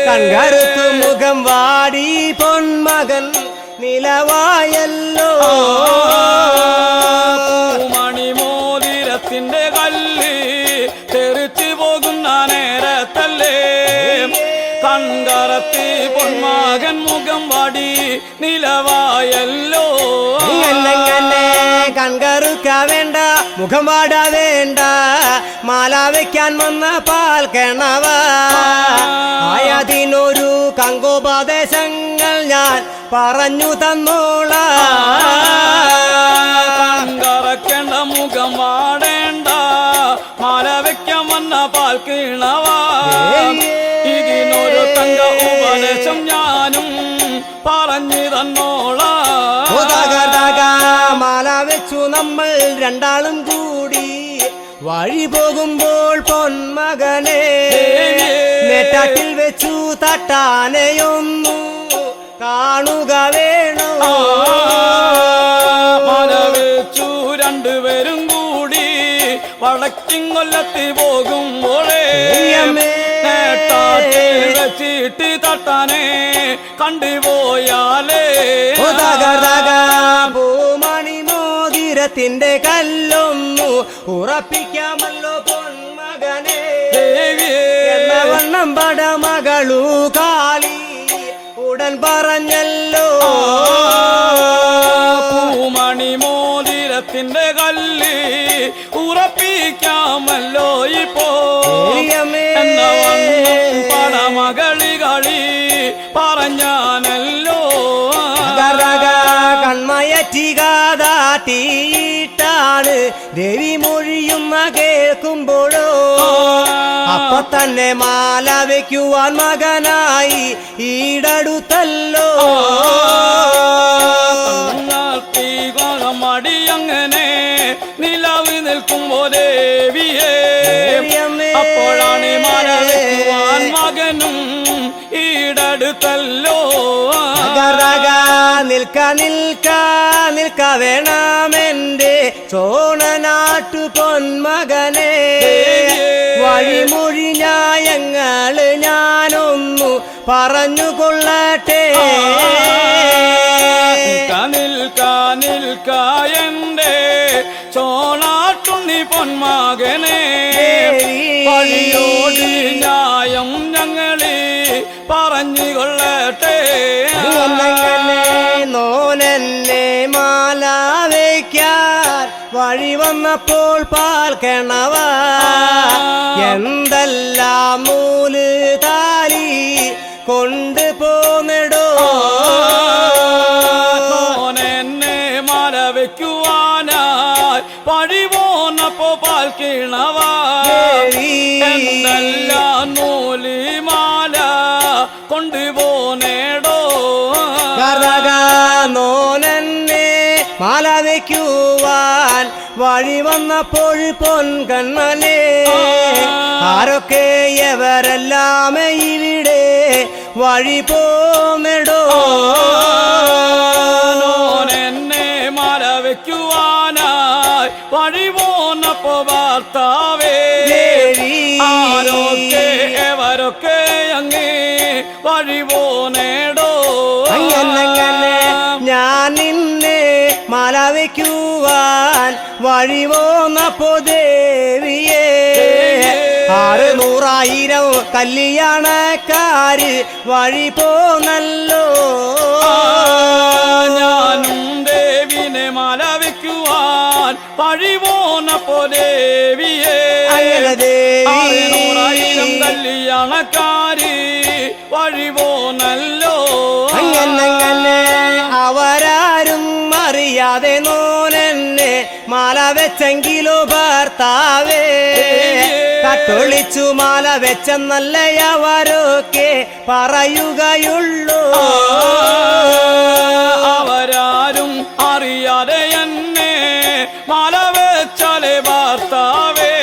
കൺകറുത്തു മുഖം വാടി പൊന്മകൻ നിലവായല്ലോ പൂമണി മോതിരത്തിന്റെ കല്ല് തെറിച്ചു പോകുന്ന നേരത്തല്ലേ കൺകറത്തി പൊന്മകൻ മുഖം വാടി നിലവായല്ലോ കൺകറുക്ക വേണ്ട മുഖം വാട വേണ്ട മാല വയ്ക്കാൻ വന്ന പാൽ കിണവ ആയതിനൊരു കങ്കോപദേശങ്ങൾ ഞാൻ പറഞ്ഞു തന്നോളാം കറക്കേണ്ട മുഖം വാടേണ്ട മാല വയ്ക്കാൻ വന്ന പാൽ കിണവാ ഇതിനൊരു തങ്ക ഉപദേശം ഞാനും പറഞ്ഞു തന്നോളാം മാല വെച്ചു നമ്മൾ രണ്ടാളും കൂടി വഴി പോകുമ്പോൾ പൊന്മകനെ നെറ്റാട്ടിൽ വെച്ചു തട്ടാനെയൊന്നു കാണുക വേണോ മാല വെച്ചു രണ്ടുപേരും കൂടി വടക്കിങ്ങൊല്ലത്തി പോകുമ്പോഴേ വെച്ചിട്ട് തട്ടാനെ കണ്ടുപോയാലേ പൂമണി മോതിരത്തിന്റെ കല്ലൊന്നു ഉറപ്പിക്കാമല്ലോ പൊന്മകനെ വണ്ണം പട മകളു കാളി ഉടൻ പറഞ്ഞല്ലോ പൂമണി മോതിരത്തിന്റെ കല്ല് ഉറപ്പിക്കാമല്ലോ ഇപ്പോ പടമകളികളി പറഞ്ഞാനല്ലോ കൺമയറ്റികാതാട്ടിയിട്ടാണ് ദേവി മൊഴിയുന്ന കേൾക്കുമ്പോഴോ അപ്പൊ തന്നെ മാല വയ്ക്കുവാൻ മകനായി ഈടടുത്തല്ലോ മടിയങ്ങനെ നിലവ് നിൽക്കുമ്പോ ദേവിയെ അപ്പോഴാണ് മാല വയ്ക്കുവാൻ മകനും ഈടടുത്തല്ലോ നിൽക്ക വേണമെന്റെ ചോണനാട്ടു പൊന്മകനെ വഴിമൊഴി ന്യായങ്ങള് ഞാനൊന്നു പറഞ്ഞുകൊള്ളട്ടെ നിൽക്ക എന്റെ ചോണാട്ടുണ്ണി പൊന്മകനെ വഴിയോട് ന്യായം ഞങ്ങള് പറഞ്ഞുകൊള്ളട്ടെ നോനെന്നെ മാല വയ്ക്കാൻ വഴി വന്നപ്പോൾ പാൽ കിണവ എന്തെല്ലാം നൂല് താലി കൊണ്ടുപോന്നിടോ എന്നെ മാല വയ്ക്കുവാനായി വഴി പോന്നപ്പോ പാൽ കിണവ എന്തെല്ലാം നൂല് മാല കൊണ്ടുപോനേടോ നോനെന്നെ മാല വയ്ക്കുവാൻ വഴി വന്നപ്പോൾ പൊൻകണ്ണനെ ആരൊക്കെ എവരെല്ലാം ഇവിടെ വഴി പോന്നിടോ എന്നെ മാല വയ്ക്കുവാനായി വഴി പോന്നപ്പോ ഭർത്താവേ ആരൊക്കെ എവരൊക്കെ അങ്ങേ വഴി പോനേടോ അങ്ങനെ ഞാൻ നിന്നെ മാല വയ്ക്കുവാൻ വഴി പോന്നപ്പോ ദേവിയെ 600,000 കല്യാണക്കാര് വഴി പോന്നല്ലോ. ഞാനും ദേവിനെ മാല വയ്ക്കുവാൻ വഴി പോന്നപ്പോ ദേവിയെ അങ്ങനെ ദേവി 600,000 കല്യാണക്കാര് വഴി പോന്നല്ലോ. അങ്ങനെ അവരാരും അറിയാതെ നോനെന്നെ മാല വെച്ചെങ്കിലോ ഭർത്താവേ കട്ടൊളിച്ചു മാല വെച്ചെന്നല്ലയവരൊക്കെ പറയുകയുള്ളൂ. അവരാരും അറിയാതെ എന്നെ മാല വെച്ചാലേ ഭർത്താവേ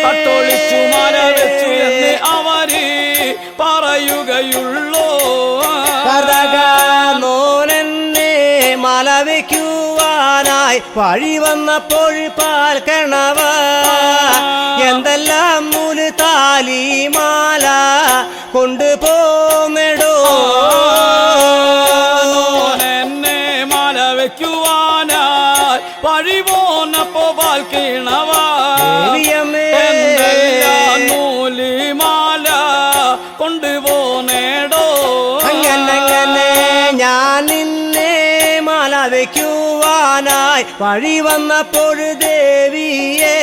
കട്ടൊളിച്ചു മാല വെച്ചു എന്ന് അവര് പറയുകയുള്ളൂ. നോനെന്നെ മാല വയ്ക്കുവാനായി വഴി വന്നപ്പോൾ പാൽ കിണവ എന്തെല്ലാം നൂല് താലി മാല കൊണ്ടുപോന്നെടോ. എന്നെ മാല വയ്ക്കുവാനായി വഴി പോന്നപ്പോ പാൽ കിണവ നൂലി മാല കൊണ്ടുപോന്നേടോ. അങ്ങനെ ഞാൻ നിന്നെ മാല വയ്ക്കുവാനായി വഴി വന്നപ്പോൾ ദേവിയെ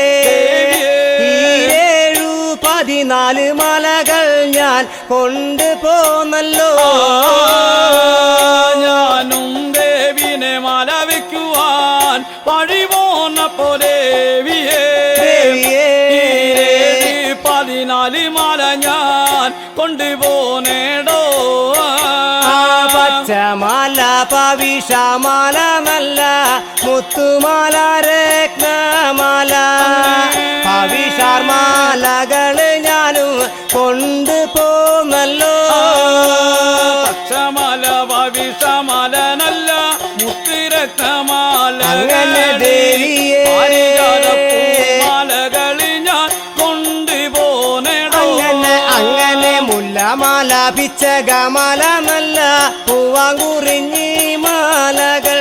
14 മലകൾ ഞാൻ കൊണ്ടുപോന്നല്ലോ. ഞാനും ദേവിനെ മാല വയ്ക്കുവാൻ വഴി പോന്നപ്പോ ദേവിയെ 14 മാല ഞാൻ കൊണ്ടുപോന്നേടോ. പച്ചമാല പവിഷമാല നല്ല മുത്തുമാല രത്നമാല പവിഷാർമാലകള് ഞാനും കൊണ്ടുപോന്നല്ലോ. പച്ചമാല ഭവിഷമാല നല്ല മുത്തിരത്നമാല അങ്ങനെ ദേവിയെ മാലകള് ഞാൻ കൊണ്ടുപോന്നേടോ. അങ്ങനെ മുല്ലമാല പിച്ചകമാല നല്ല പൂവാങ്കുറിഞ്ഞി മാലകൾ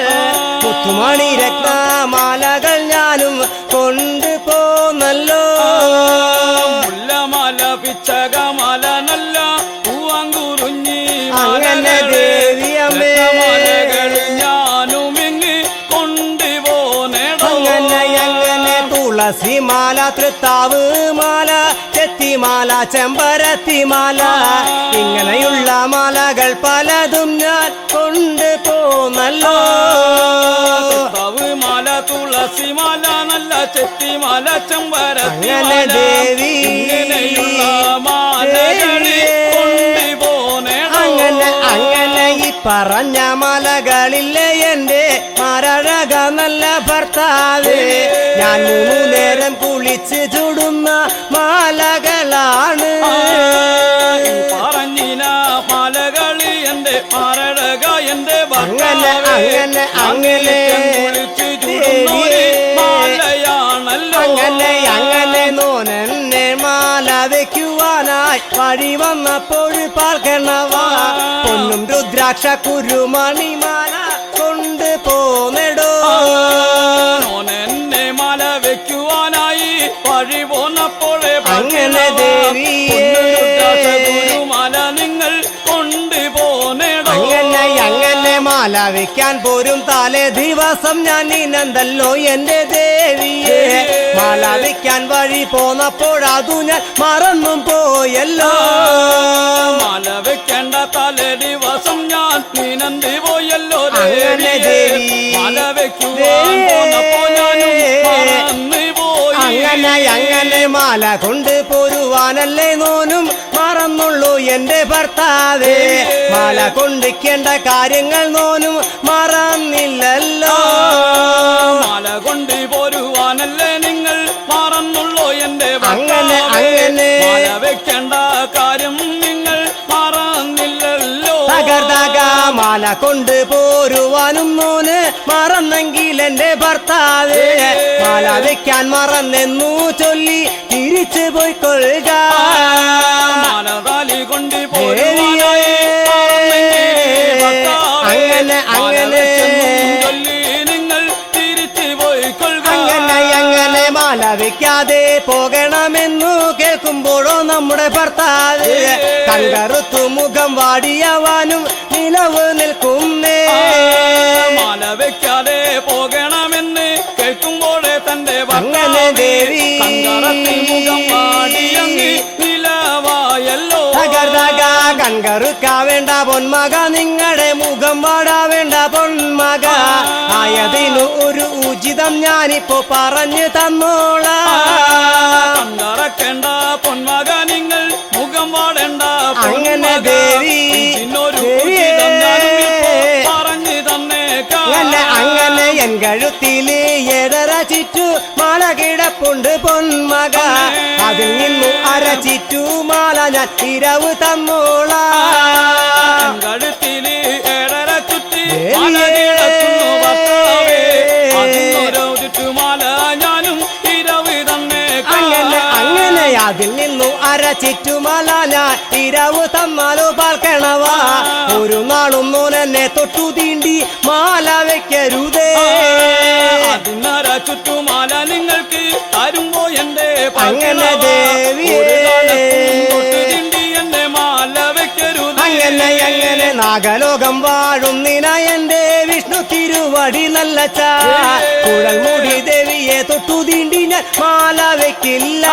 മുത്തുമണി രത്നമാലകൾ ഞാനും കൊണ്ടുപോന്നല്ലോ. മുല്ലമാല പിച്ചകമാല നല്ല പൂവാങ്കുറിഞ്ഞി അങ്ങനെ ദേവിയമ്മേ ഞാനും ഇങ്ങ് കൊണ്ടുപോന്നേടോ. അങ്ങനെ തുളസിമാല തൃത്താവ് മാല ചെത്തിമാല ചെമ്പരത്തിമാല ഇങ്ങനെയുള്ള മാലകൾ പലതും ഞാൻ കൊണ്ടുപോന്നല്ലോ. മാല തുളസിമാല നല്ല ചെത്തിമാല ചെമ്പരത്തി അങ്ങനെ ദേവി മാലകളി കൊണ്ടുപോന്നേടോ. അങ്ങനെ ഈ പറഞ്ഞ മലകളില്ലേ എന്റെ മരഴക നല്ല ഭർത്താവേ ഞാൻ 3 നേരം കുളിച്ച് ചുടുന്ന മാലകളാണ്. പറഞ്ഞിന മാലകളി എന്റെ മരഴക എന്റെ അങ്ങനെ മാലയാണല്ലോ. അങ്ങനെ നോനെന്നെ മാല വയ്ക്കുവാനായി വഴി വന്നപ്പോൾ പാൽക്കണവ പൊന്നും രുദ്രാക്ഷ കുരുമണിമാല കൊണ്ടുപോന്നെടോ. എന്നെ മാല വെക്കുവാനായി വഴി പോന്നപ്പോഴേ അങ്ങനെ ദേവിയെ മാല നിങ്ങൾ കൊണ്ടുപോന്നേടോ. അങ്ങനെ മാല വയ്ക്കാൻ പോരും തലേ ദിവസം ഞാൻ നീനന്തല്ലോ എന്റെ ദേവിയെ മാല വയ്ക്കാൻ വഴി പോന്നപ്പോഴതു ഞാൻ മറന്നും പോയല്ലോ. മാല വെക്കേണ്ട തലേ ദിവസം ഞാൻ നീനന്തി പോയല്ലോ. അങ്ങനെ ദേവി മാല വെക്കുവാൻ പോന്നപ്പോ ഞാനും മറന്നു പോയി. അങ്ങനെ മാല കൊണ്ട് പോരുവാനല്ലേ നോനും മറന്നുള്ളൂ എന്റെ ഭർത്താവേ മാല കൊണ്ടിക്കേണ്ട കാര്യങ്ങൾ നോനും മറന്നില്ലല്ലോ. മാല കൊണ്ട് പോരുവാനല്ലേ നിങ്ങൾ മറന്നുള്ളൂ എന്റെ അങ്ങനെ മാല വെക്കേണ്ട കാര്യം നിങ്ങൾ മറന്നില്ലല്ലോ. മാല കൊണ്ട് പോരുവാനും നോന് മറന്നെങ്കിൽ എന്റെ ഭർത്താവേ മാല വെക്കാൻ മറന്നെന്നു ചൊല്ലി തിരിച്ചു പോയിക്കൊള്ളുക. മാലതാലി കൊണ്ട് അങ്ങനെ ചൊല്ലി വെക്കാതെ പോകണമെന്നു കേൾക്കുമ്പോഴോ നമ്മുടെ ഭർത്താവ് കങ്കറുത്തു മുഖം വാടിയവാനും നിലവ് നിൽക്കുന്നേ. മാല വെക്കാതെ പോകണമെന്ന് കേൾക്കുമ്പോഴേ തന്റെ അങ്ങനെ ദേവി കങ്കറത്തിൽ മുഖം വാടിയങ്ങ് നിലവായല്ലോ. കൺകറുക്ക വേണ്ട പൊന്മക, നിങ്ങളുടെ മുഖം വാടാ വേണ്ട പൊന്മക. ആയതിനു ഒരു ഉചിതം ഞാനിപ്പോ പറഞ്ഞു തന്നോളാം. കങ്കറക്കേണ്ട പൊന്മക, നിങ്ങൾ മുഖം വാടേണ്ട. അങ്ങനെ ദേവി പറഞ്ഞു തന്നേക്കാം. അങ്ങനെ എൻ കഴുത്തില് 7.5 ചുറ്റു മാല കിടപ്പുണ്ട് പൊന്മക. അതിൽ നിന്നു 1/2 ചുറ്റു മാല ഞാൻ ഇരവ് തന്നോളാം. കഴുത്തില് 7.5 ചുറ്റി മാല കിടക്കുന്നു ഭർത്താവേ. അതിനൊരു ചുറ്റുമാല ഞാനും ഇരവ് തന്നേക്കാം. അങ്ങനെ അതിൽ നിന്നു 1/2 ചുറ്റുമാല ഞാൻ ഇരവ് തന്നാലോ പാൽക്കണവാ. ഒരു നാളും എന്നെ തൊട്ടു തീണ്ടി മാല വെക്കരുതേ. 1/2 ചുറ്റുമാല നിങ്ങൾക്ക് തരുമ്പോ എന്റെ അങ്ങനെ ദേവിയേ എന്റെ മാല വെക്കരുത്. അങ്ങനെ നാഗലോകം വാഴും നിന എന്റെ വിഷ്ണു തിരുവടി നല്ല കുഴൽമുടി ദേവിയെ തൊട്ടു തീണ്ടി ഞാൻ മാല വെക്കില്ല.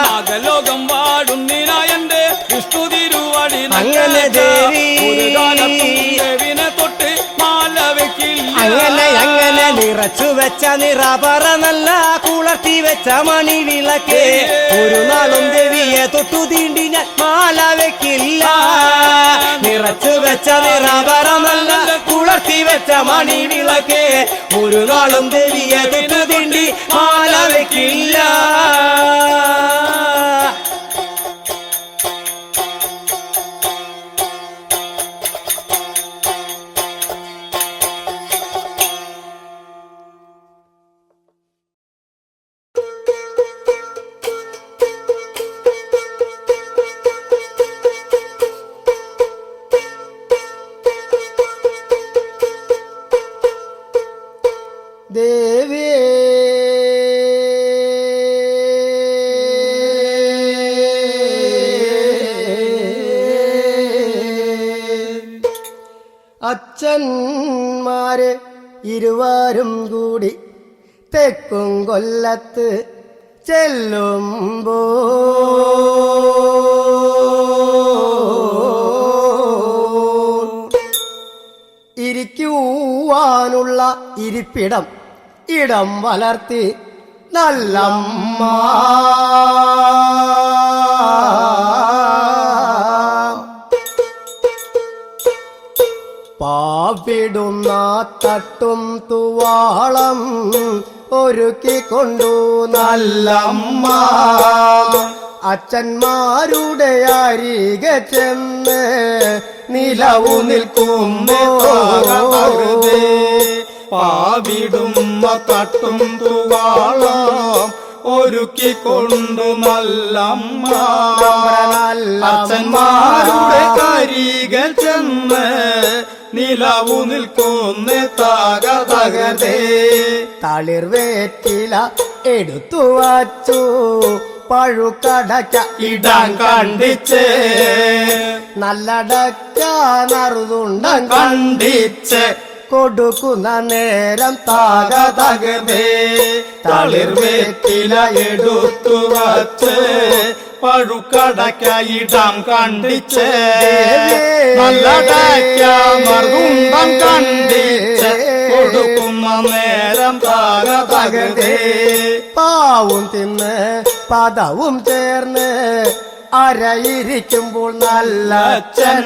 നാഗലോകം വാഴും നിന എന്റെ വിഷ്ണു തിരുവടി അങ്ങനെ ദേവി ദേവിനെ തൊട്ട് മാല വെക്കില്ല. അങ്ങനെ നിറച്ചു വെച്ച നിറപറ നല്ല കുളർത്തി വെച്ച മണി വിളക്ക് ഒരു നാളും ദേവിയെ തൊട്ടു തീണ്ടി ഞാൻ മാല വെക്കില്ല. നിറച്ചു വെച്ച നിറപറ നല്ല കുളർത്തി വെച്ച മണി വിളക്ക് ഒരു നാളും ദേവിയെ തൊട്ടു തീണ്ടി മാല വെക്കില്ല. ദേവി അച്ഛന്മാര് ഇരുവരും കൂടി തെക്കും കൊല്ലത്ത് ചെല്ലുമ്പോ ഇരിക്കുവാനുള്ള ഇരിപ്പിടം ഇടം വളർത്തി നല്ലമ്മ പാവിടുന്ന തട്ടും തുവാളം ഒരുക്കിക്കൊണ്ടു നല്ലമ്മ അച്ഛന്മാരുടെ അരികെ ചെന്ന് നിലവു നിൽക്കുമ്പോ പാവിടുന്ന തട്ടും തുവാളം ഒരുക്കിക്കൊണ്ടു നല്ലമ്മ അച്ഛന്മാരുടെ അരികെ ചെന്ന് നിലവു നിൽക്കുന്ന തകതകതേ തളിർവേറ്റില എടുത്തു വച്ചു പഴുക്കടക്ക ഇടാൻ കണ്ടിച്ച് നല്ലടക്ക നറുതുണ്ട കണ്ടിച്ച് കൊടുക്കുന്ന നേരം തകതകതേ തളിർവേറ്റില എടുത്തു വച്ച് പഴുക്കടക്കയിടാം കണ്ടിച്ച് നല്ലടക്ക മറുകുണ്ടം കണ്ടിച്ച് കൊടുക്കുന്ന നേരം തകതകതേ പാവും തിന്ന് പദവും ചേർന്ന് അരയിരിക്കുമ്പോൾ നല്ല അച്ഛൻ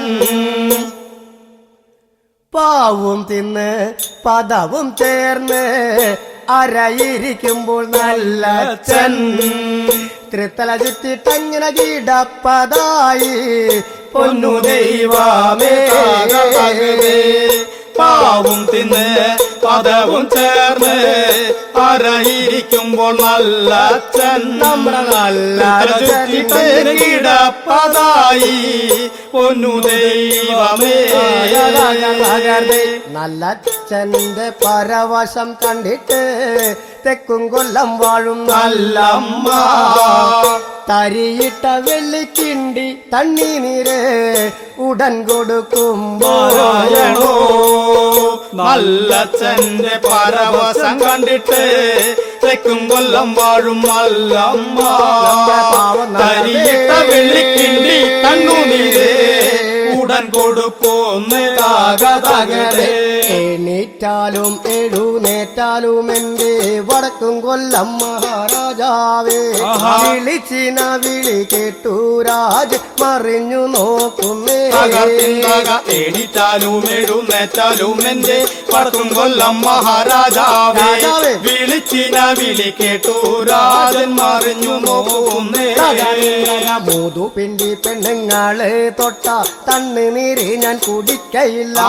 പാവും തിന്ന് പദവും ചേർന്ന് അരയിരിക്കുമ്പോൾ നല്ല അച്ഛൻ ത്രിത്തല ചുറ്റിട്ടങ്ങനെ കിടപ്പതായി പൊന്നു ദൈവമേ പാവും തിന്ന് പദവും ചേർന്ന് അരയിരിക്കുമ്പോൾ നല്ല അച്ഛൻ നമ്മുടെ നല്ല കിടപ്പതായി പൊന്നു ദൈവമേ നല്ല അച്ഛന്റെ പരവശം കണ്ടിട്ട് തെക്കും കൊല്ലം വാഴും നല്ലമ്മ തരിയിട്ട വെള്ളിക്കിണ്ടി തണ്ണീനീര് ഉടൻ കൊടുക്കും നാരായണോ നല്ലച്ഛന്റെ പരവശം കണ്ടിട്ട് തെക്കും കൊല്ലം വാഴും നല്ലമ്മ തരിയിട്ട വെള്ളിക്കിണ്ടി തണ്ണുനീര് ഉടൻ കൊടുപ്പോന്ന് തകതകരെ എണീറ്റാലും എഴുന്നേറ്റാലും എന്റെ വടക്കും കൊല്ലം മഹാരാജാവേ വിളിച്ചിന വിളി കേട്ടു രാജ് മറിഞ്ഞു നോക്കുന്നേ എണീറ്റാലും എഴുന്നേറ്റാലും എന്റെ വടക്കും കൊല്ലം മഹാരാജാവേ വിളിച്ചിന വിളി കേട്ടു രാജൻ മറിഞ്ഞു നോക്കുന്നേ മൂതു പിണ്ടി പെണ്ണുങ്ങളെ തൊട്ട തണ്ണുനീര് ഞാൻ കുടിക്കയില്ല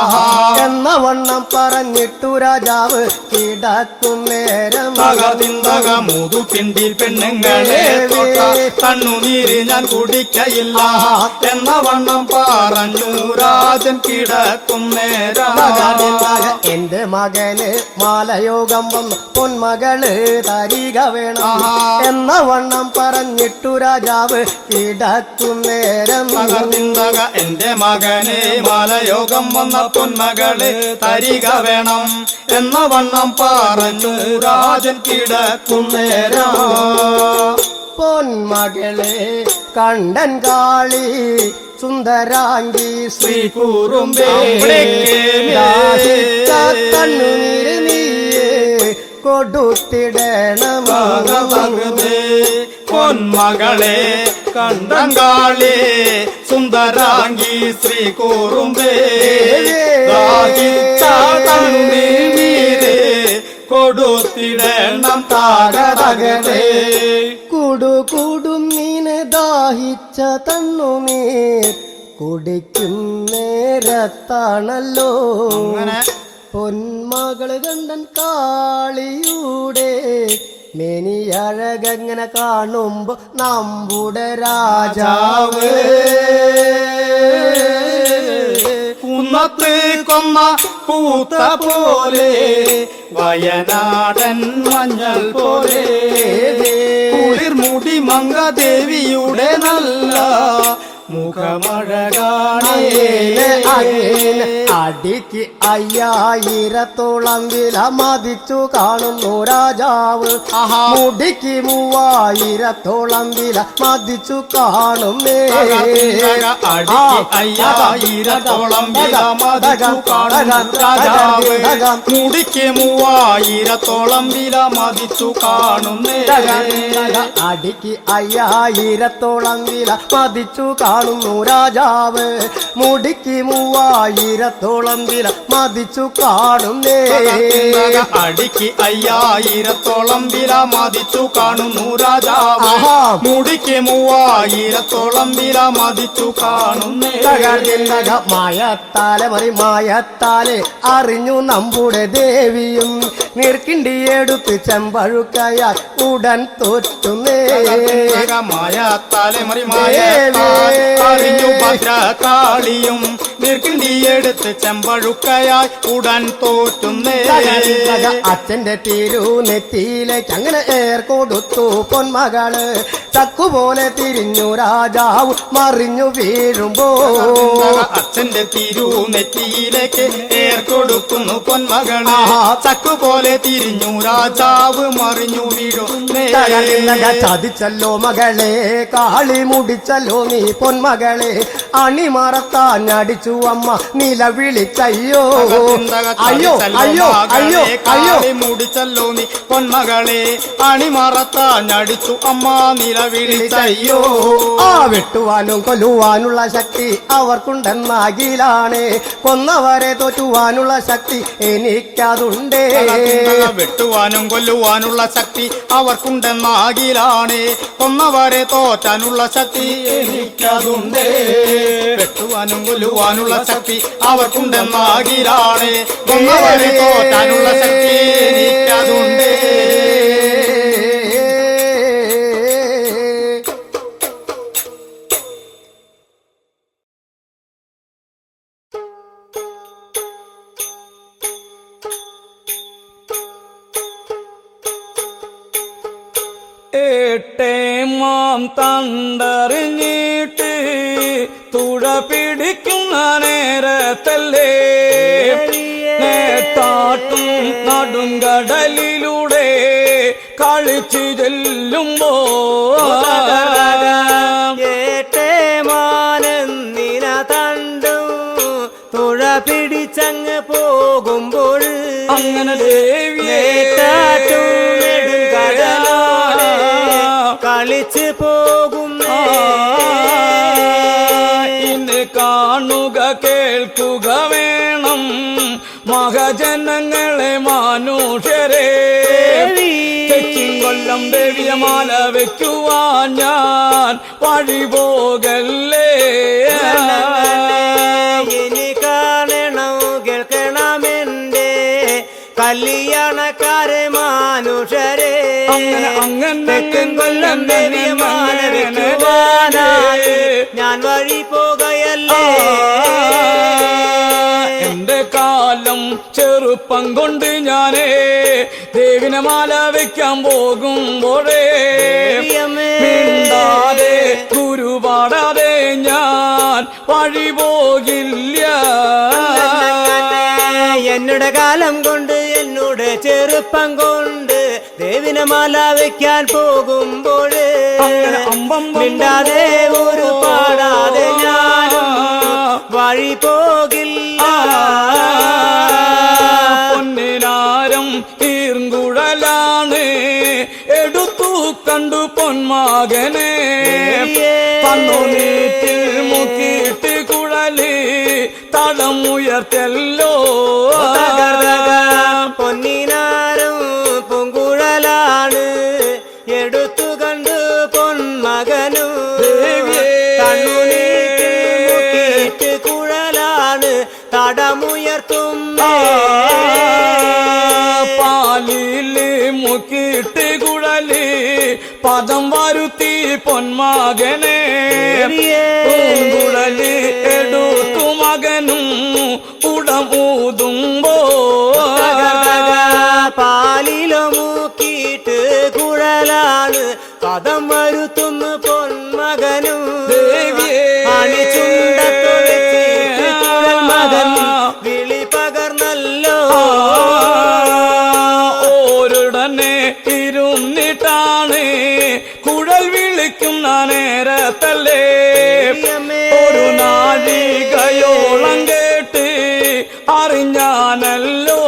എന്ന വണ്ണം പറഞ്ഞിട്ടു രാജാവ് കിടക്കും നേരം മൂതു പിണ്ടി പെണ്ണുങ്ങളെ തൊട്ട തണ്ണുനീര് ഞാൻ കുടിക്കയില്ല എന്ന വണ്ണം പറഞ്ഞു രാജൻ കിടക്കും നേരം എന്റെ മകന് മാലയോഗം വന്ന് പൊന്മകള് തരിക വേണം എന്ന വണ്ണം പറഞ്ഞിട്ടു രാജാവ് കിടക്കും നേരം എന്റെ മകനെ മാലയോഗം വന്ന പൊന്മകളെ തരിക വേണം എന്ന വണ്ണം പറഞ്ഞു രാജൻ കിടക്കും നേരം പൊന്മകളെ കണ്ടൻ കാളി സുന്ദരാംഗി ശ്രീ കുറുമ്പേ കണ്ണുനീര് നീയേ കൊടുത്തിടണം പൊന്മകളെ കണ്ടങ്കാളി സുന്ദരാംഗി ശ്രീ കുറുമ്പേ കൊടുത്തിടണം താകതകരെ കൂടും നീനെ ദാഹിച്ച തണ്ണുനീർ കുടിക്കും നേരത്താണല്ലോ പൊന്മകള് കണ്ടൻ കാളിയുടെ മെനിയഴകങ്ങനെ കാണുമ്പോ നമ്മുടെ രാജാവ് കുന്നത്ത് കൊന്ന പൂത്ത പോലെ വയനാടൻ മഞ്ഞൾ പോലെ കുളിർമുടി മംഗദേവിയുടെ നല്ല മുഖമഴകാണേ അടിക്ക് 5000 വില മതിച്ചു കാണുന്നു രാജാവ് മുടിക്ക് 3000 വില മതിച്ചു കാണുന്നേ 5000 വില മതിച്ചു കാണും രാജാവ് മുടിക്ക് 3000 വില മതിച്ചു കാണുന്നേ അടിക്ക് 5000 വില മതിച്ചു കാണുന്നു രാജാവ് മുടിക്ക് 3000 വില മതിച്ചു കാണുന്നേ അടിക്ക് 5000 വില മതിച്ചു കാണുന്നു രാജാവ് മുടിക്ക് 3000 വില മതിച്ചു കാണുന്നേ മായത്താലെ അറിഞ്ഞു നമ്മുടെ ദേവിയും നീർക്കിണ്ടിയെടുത്ത് ചെമ്പഴുക്കയാൽ ഉടൻ തോറ്റുന്നേ മായത്താലെ അറിഞ്ഞു ഭദ്രകാളിയും നീർക്കിണ്ടിയെടുത്ത് ചെമ്പഴുക്കയായി ഉടൻ തോറ്റുന്നേ അച്ഛന്റെ തിരുനെത്തിയിലേക്ക് അങ്ങനെ ഏർ കൊടുത്തു പൊന്മകള് ചക്കുപോലെ തിരിഞ്ഞു രാജാവ് മറിഞ്ഞു വീഴുമ്പോ അച്ഛന്റെ തിരുനെറ്റിയിലേക്ക് ഏർ കൊടുക്കുന്നു പൊന്മകള് ചക്കുപോലെ തിരിഞ്ഞു രാജാവ് മറിഞ്ഞു വീഴുന്നേ ചതിച്ചല്ലോ മകളെ കാളി മുടിച്ചല്ലോ നീ പൊന്മകളെ അണിമറത്താഞ്ഞടിച്ചു അമ്മ നിലവിളിച്ചയ്യോ അയ്യോ അയ്യോ അയ്യോ അയ്യോ മുടിച്ചല്ലോ നീ പൊന്മകളെ അണിമറത്താഞ്ഞടിച്ചു അമ്മ നിലവിളിച്ചയ്യോ ആ വെട്ടുവാനും കൊല്ലുവാനുള്ള ശക്തി അവർക്കുണ്ടെന്നാകിലാണ് കൊന്നവരെ തോറ്റുവാനുള്ള ശക്തി എനിക്കതുണ്ടേ വെട്ടുവാനും കൊല്ലുവാനുള്ള ശക്തി അവർക്കുണ്ടെന്നാകിലാണ് കൊന്നവരെ തോറ്റാനുള്ള ശക്തി എനിക്കതുണ്ട് വെട്ടുവാനും കൊല്ലുവാനുള്ള ശക്തി അവർക്കുണ്ടെന്നാകിലാണ് കൊന്നവരെ തോറ്റാനുള്ള ശക്തി എനിക്കതുണ്ട് കേട്ടേമാം തണ്ടറിഞ്ഞിട്ട് തുഴ പിടിക്കുന്ന നേരത്തല്ലേ നേട്ടാട്ടും നടുങ്കടലിലൂടെ കളിച്ചു ചെല്ലുമ്പോ ഏട്ടേമാനെന്നിന തണ്ടും തുഴ പിടിച്ചങ്ങ് പോകുമ്പോൾ അങ്ങനെ ദേവിയെ കളിച്ച് പോകും ഇന്ന് കാണുക കേൾക്കുക വേണം മഹജനങ്ങളെ മനുഷ്യരെ തെക്കും കൊല്ലം ദേവിയ മാല വെക്കുവാൻ ഞാൻ വഴി പോകല്ലേ ഇനി കാണണോ കേൾക്കണമെന്റെ കല്യാണക്കാരെ മനുഷ്യരെ തെക്കും കൊല്ലം ദേവിയ മാല വെക്കുവാനായി ഞാൻ വഴി പോകയല്ലേ എന്റെ കാലം ചെറുപ്പം കൊണ്ട് ഞാനേ ദേവിനെ മാല വെക്കാൻ പോകുമ്പോഴേ മിണ്ടാതെ കുരുപാടാതെ ഞാൻ വഴി പോകില്ല എന്നോട് കാലം കൊണ്ട് എന്നോട് ചെറുപ്പം കൊണ്ട് ദേവിനെ മാല വെക്കാൻ പോകുമ്പോൾ മിണ്ടാതെ ഒരു പാടാതെ ഞാനും വഴി പോകില്ല പൊന്നിനാരം തീർങ്കുഴലാണ് എടുത്തു കണ്ടു പൊന്മകനെ പന്നു നീറ്റിൽ മുക്കിയിട്ട് കുഴല് തടമുയർത്തല്ലോ പൊന്നിനാരും പൊങ്കുഴലാണ് എടുത്തു കണ്ടു പൊന്മകനും കണ്ണുനീട്ട് കുഴലാണ് തടമുയർത്തും പാലില് മുക്കിയിട്ട് കുഴല് പദം വരുത്തി പൊന്മകനെ കുഴല് എടുത്തു മകനും ഉടമൂതുമ്പോ പാലിലോ മുക്കിയിട്ട് കുഴലാണ് പദം വരുത്തുന്നു പൊന്മകനും അണിച്ചുണ്ടത്തൊളിച്ചിട്ട് കുഴൽ മകൻ വിളി പകർന്നല്ലോ ഓരുടനെ ഇരുന്നിട്ടാണ് കുഴൽ വിളിക്കുന്ന നേരത്തല്ലേ ഒരു നാഴികയോളം കേട്ട് അറിഞ്ഞാനല്ലോ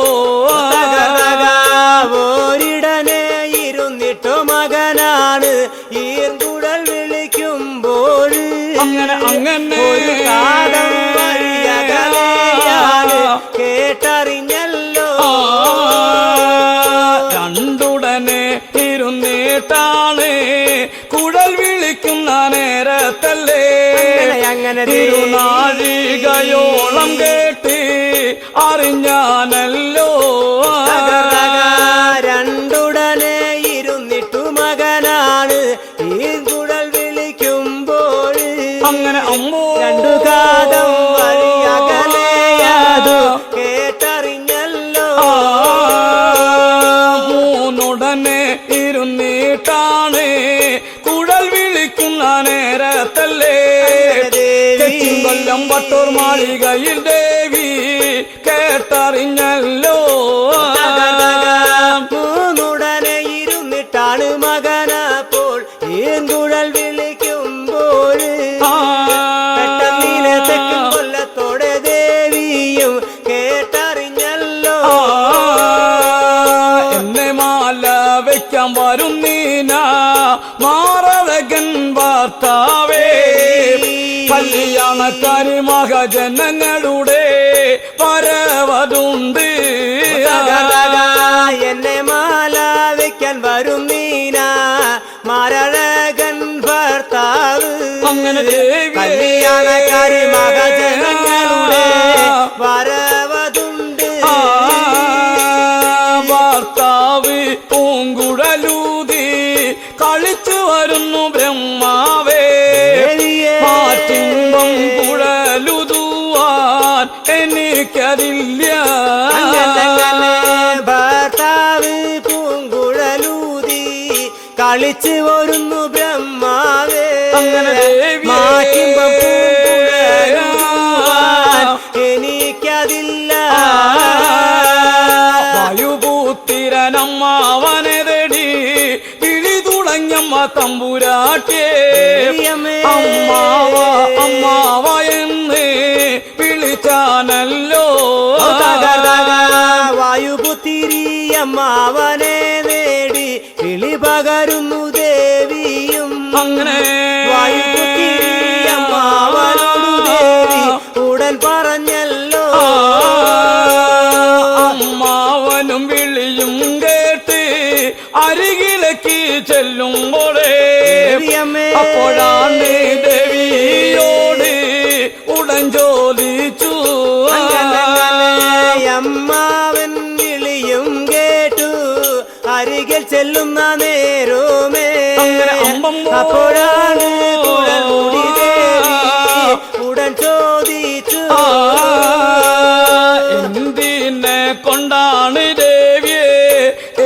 ഓരിടനെ ഇരുന്നിട്ടു മകനാണ് ഈർകുഴൽ വിളിക്കുമ്പോൾ അങ്ങനെ ഒരു കാലം വഴിയകലെയാണ് കേട്ടറിഞ്ഞല്ലോ രണ്ടുടനെ ഇരുന്നിട്ടാണ് കുഴൽ വിളിക്കുന്ന നേരത്തല്ലേ അങ്ങനെ തിരുനാഴികയോളം കേട്ട് അറിഞ്ഞാനല്ലോ രണ്ടുടനെ ഇരുന്നിട്ടു മകനാണ് ഈർകുഴൽ വിളിക്കുമ്പോൾ അങ്ങനെ അമ്മോ രണ്ടു കാലം വഴിയകലെയാതു കേട്ടറിഞ്ഞല്ലോ മൂന്നുടനെ ഇരുന്നിട്ടാണ് കുഴൽ വിളിക്കുന്ന നേരത്തല്ലേ കൊല്ലം വട്ടൂർ മാളികയിൽ ദേവി കേട്ടറിഞ്ഞല്ലോ മൂന്നുടനെ ഇരുന്നിട്ടാണ് മകനപ്പോൾ ഈർകുഴൽ വിളിക്കുമ്പോൾ പെട്ടെന്നിലെ തെക്കും കൊല്ലത്തോടെ ദേവിയും കേട്ടറിഞ്ഞല്ലോ എന്നെ മാല വെക്കാൻ വരും നീന മാറഴകൻ വാർത്താവേ കല്യാണക്കാരി മഹജനങ്ങളുടെ വരവതുണ്ട് എന്നെ മാല വെക്കാൻ വരും നീന മാരഴകൻ ഭർത്താവ് അങ്ങനെ കല്യാണക്കാരി മഹജനങ്ങളുടെ വരവതുണ്ട് ഭർത്താവ് പൂങ്കുഴലൂതി കളിച്ചു വരുന്നു ബ്രഹ്മാവേ മാറ്റുമ്പം കുഴലുതുവാൻ എനിക്കറിയില്ല ഭർത്താവ് പൂങ്കുഴലൂതി കളിച്ചു വരുന്നു ബ്രഹ്മാവേ അങ്ങനെ ദേവിയേ. മാറ്റുമ്പം പൂങ്കുഴലുവാൻ എനിക്കതില്ല വായുപൂത്തിരനമ്മാവനെ തേടി വിളി തുടങ്ങമ്മ തമ്പുരാട്ടേ അമ്മാവ അമ്മാവ എന്ന് വിളിച്ചാനല്ലോ വായുപുത്തിരിയമ്മാവനെ നേടി വിളി പകരുന്നു ദേവിയും അങ്ങനെ വായുപുത്തിരിയമ്മാവനോടു ദേവി ഉടൻ പറഞ്ഞല്ലോ അമ്മാവനും വിളിയും കേട്ട് അരികിലേക്ക് ചെല്ലുമ്പോഴേ അപ്പോഴാണ് ദേവിയോട് ഉടൻ ചോദിച്ചു അമ്മാവൻ വിളിയും കേട്ടു അരികിൽ ചെല്ലുന്ന നേരോമേ അപ്പോഴാണ് കുഴൽമുടി ദേവി ഉടൻ ചോദിച്ചു എന്തിനെ കൊണ്ടാണ് ദേവിയെ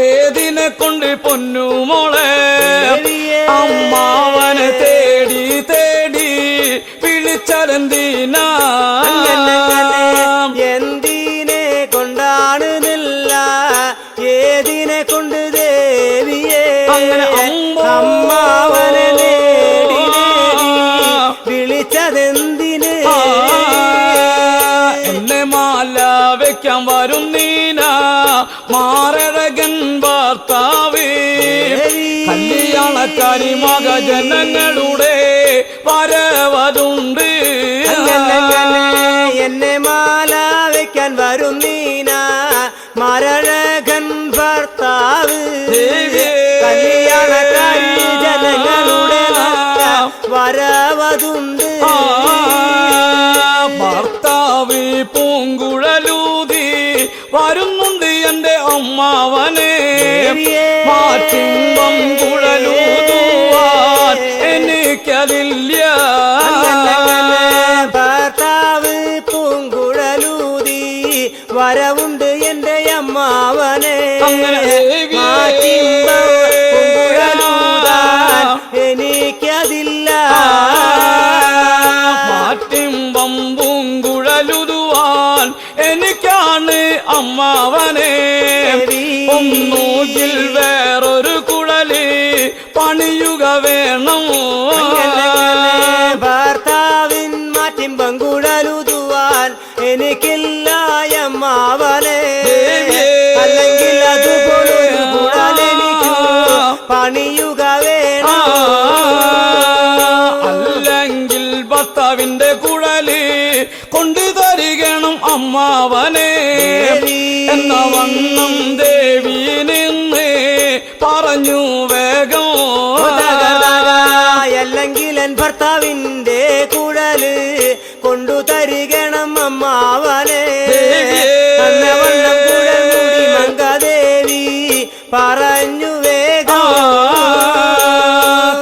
ഏതിനെ കൊണ്ട് പൊന്നുമോളെ അമ്മാവനെ തേടി തേടി വിളിച്ചതെന്തിനാ എന്തിനെ കൊണ്ടാണ് നില്ല ഏതിനെ കൊണ്ട് ദേവിയെ അമ്മാവനെ നേടി വിളിച്ചതെന്തിന് എന്നെ മാല വെക്കാൻ വരും നീന മാറഴകൻ ഭർത്താവേ കല്യാണക്കാരി മകജനങ്ങളുടെ വരവതുണ്ട് എന്നെ മാല വെക്കാൻ വരും നീന മരഴകൻ ഭർത്താവ് കല്യാണക്കാരി ജനങ്ങളുടെ വരവതുണ്ട് ഭർത്താവ് പൂങ്കുഴലൂതി വരുന്നുണ്ട് എന്റെ അമ്മാവനെ മാറ്റിമ്പം കുഴലൂതുവാൻ എനിക്കതില്ല ഭർത്താവ് പൂങ്കുഴലൂതി വരവുണ്ട് എന്റെ അമ്മാവനെ പൂങ്കുഴലൂതാൻ എനിക്കതില്ല മാറ്റിമ്പം പൂങ്കുഴലുതുവാൻ എനിക്കാണ് അമ്മാവനെ ഒന്നുകിൽ വേറൊരു കുഴല് പണിയുക വേണം ഭർത്താവിൻ മാറ്റിമ്പം കുഴലുതുവാൻ എനിക്കില്ല അമ്മാവനെ അല്ലെങ്കിൽ അതുപോലൊരു കുഴലെനിക്കു പണിയുക വേണം അല്ലെങ്കിൽ ഭർത്താവിന്റെ കുഴല് കൊണ്ടു തരികണം അമ്മാവനെ എന്ന വണ്ണം ദേവി നിന്ന് പറഞ്ഞു വേഗം അല്ലെങ്കിൽ എൻ ഭർത്താവിന്റെ കുഴല് കൊണ്ടു തരികണം അമ്മാവനെ എന്ന വണ്ണം കുഴൽ മുടി മംഗദേവി പറഞ്ഞു വേഗം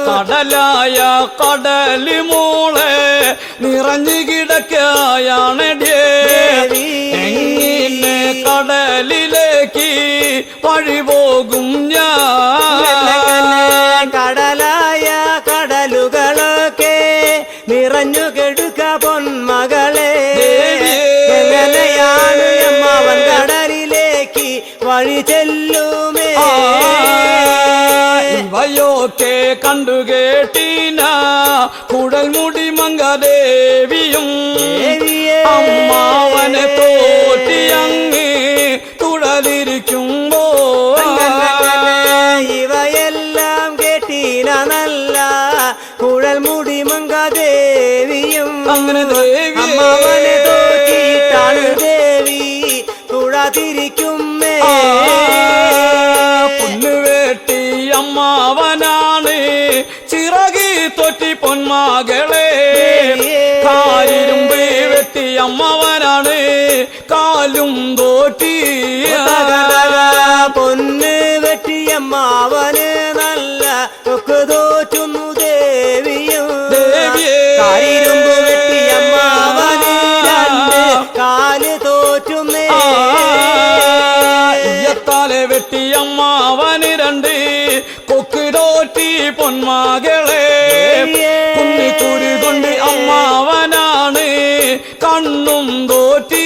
കടലായ കടല് മോളെ നിറഞ്ഞു കിടക്കായാണെടിയേ എങ്ങനെ കടലിലേക്ക് വഴി പോകും ഞാൻ കടലായ കടലുകളൊക്കെ നിറഞ്ഞു കെടുക്ക പൊന്മകളെ എങ്ങനെയാണ് അമ്മാവൻ കടലിലേക്ക് വഴി ചെല്ലുമേ ഇവയൊക്കെ കണ്ടുകേട്ടീന കുഴൽമുടി മംഗദേവിയും അമ്മാവനെ തോറ്റിയങ്ങ് തുടലിരിക്കുമ്പോ ഇവയെല്ലാം കേട്ടീന നല്ല കുഴൽമുടി മംഗദേവിയും അങ്ങനെ ദേവി അമ്മാവനെ തോറ്റിയിട്ടാണ് ദേവി തുഴതിരിക്കുന്നേ പൊന്നുവേട്ടി അമ്മാവനാണ് ചിറകി തൊറ്റി പൊന്മകളെ കാലിരുമ്പ് വെട്ടി അമ്മാവനാണ് കാലും തോറ്റി പൊന്ന് വെട്ടിയമ്മാവന് നല്ല ഒക്കെ തോറ്റുന്നു ദേവിയും കാലിരുമ്പ് വെട്ടിയമ്മാവന് രണ്ട് കാല് തോറ്റുന്നേ തല വെട്ടി അമ്മാവന് രണ്ട് കൊക്കിടോ തോറ്റി പൊന്മകളെ കുന്നിക്കുരു കൊണ്ട് അമ്മാവനാണ് കണ്ണും തോറ്റി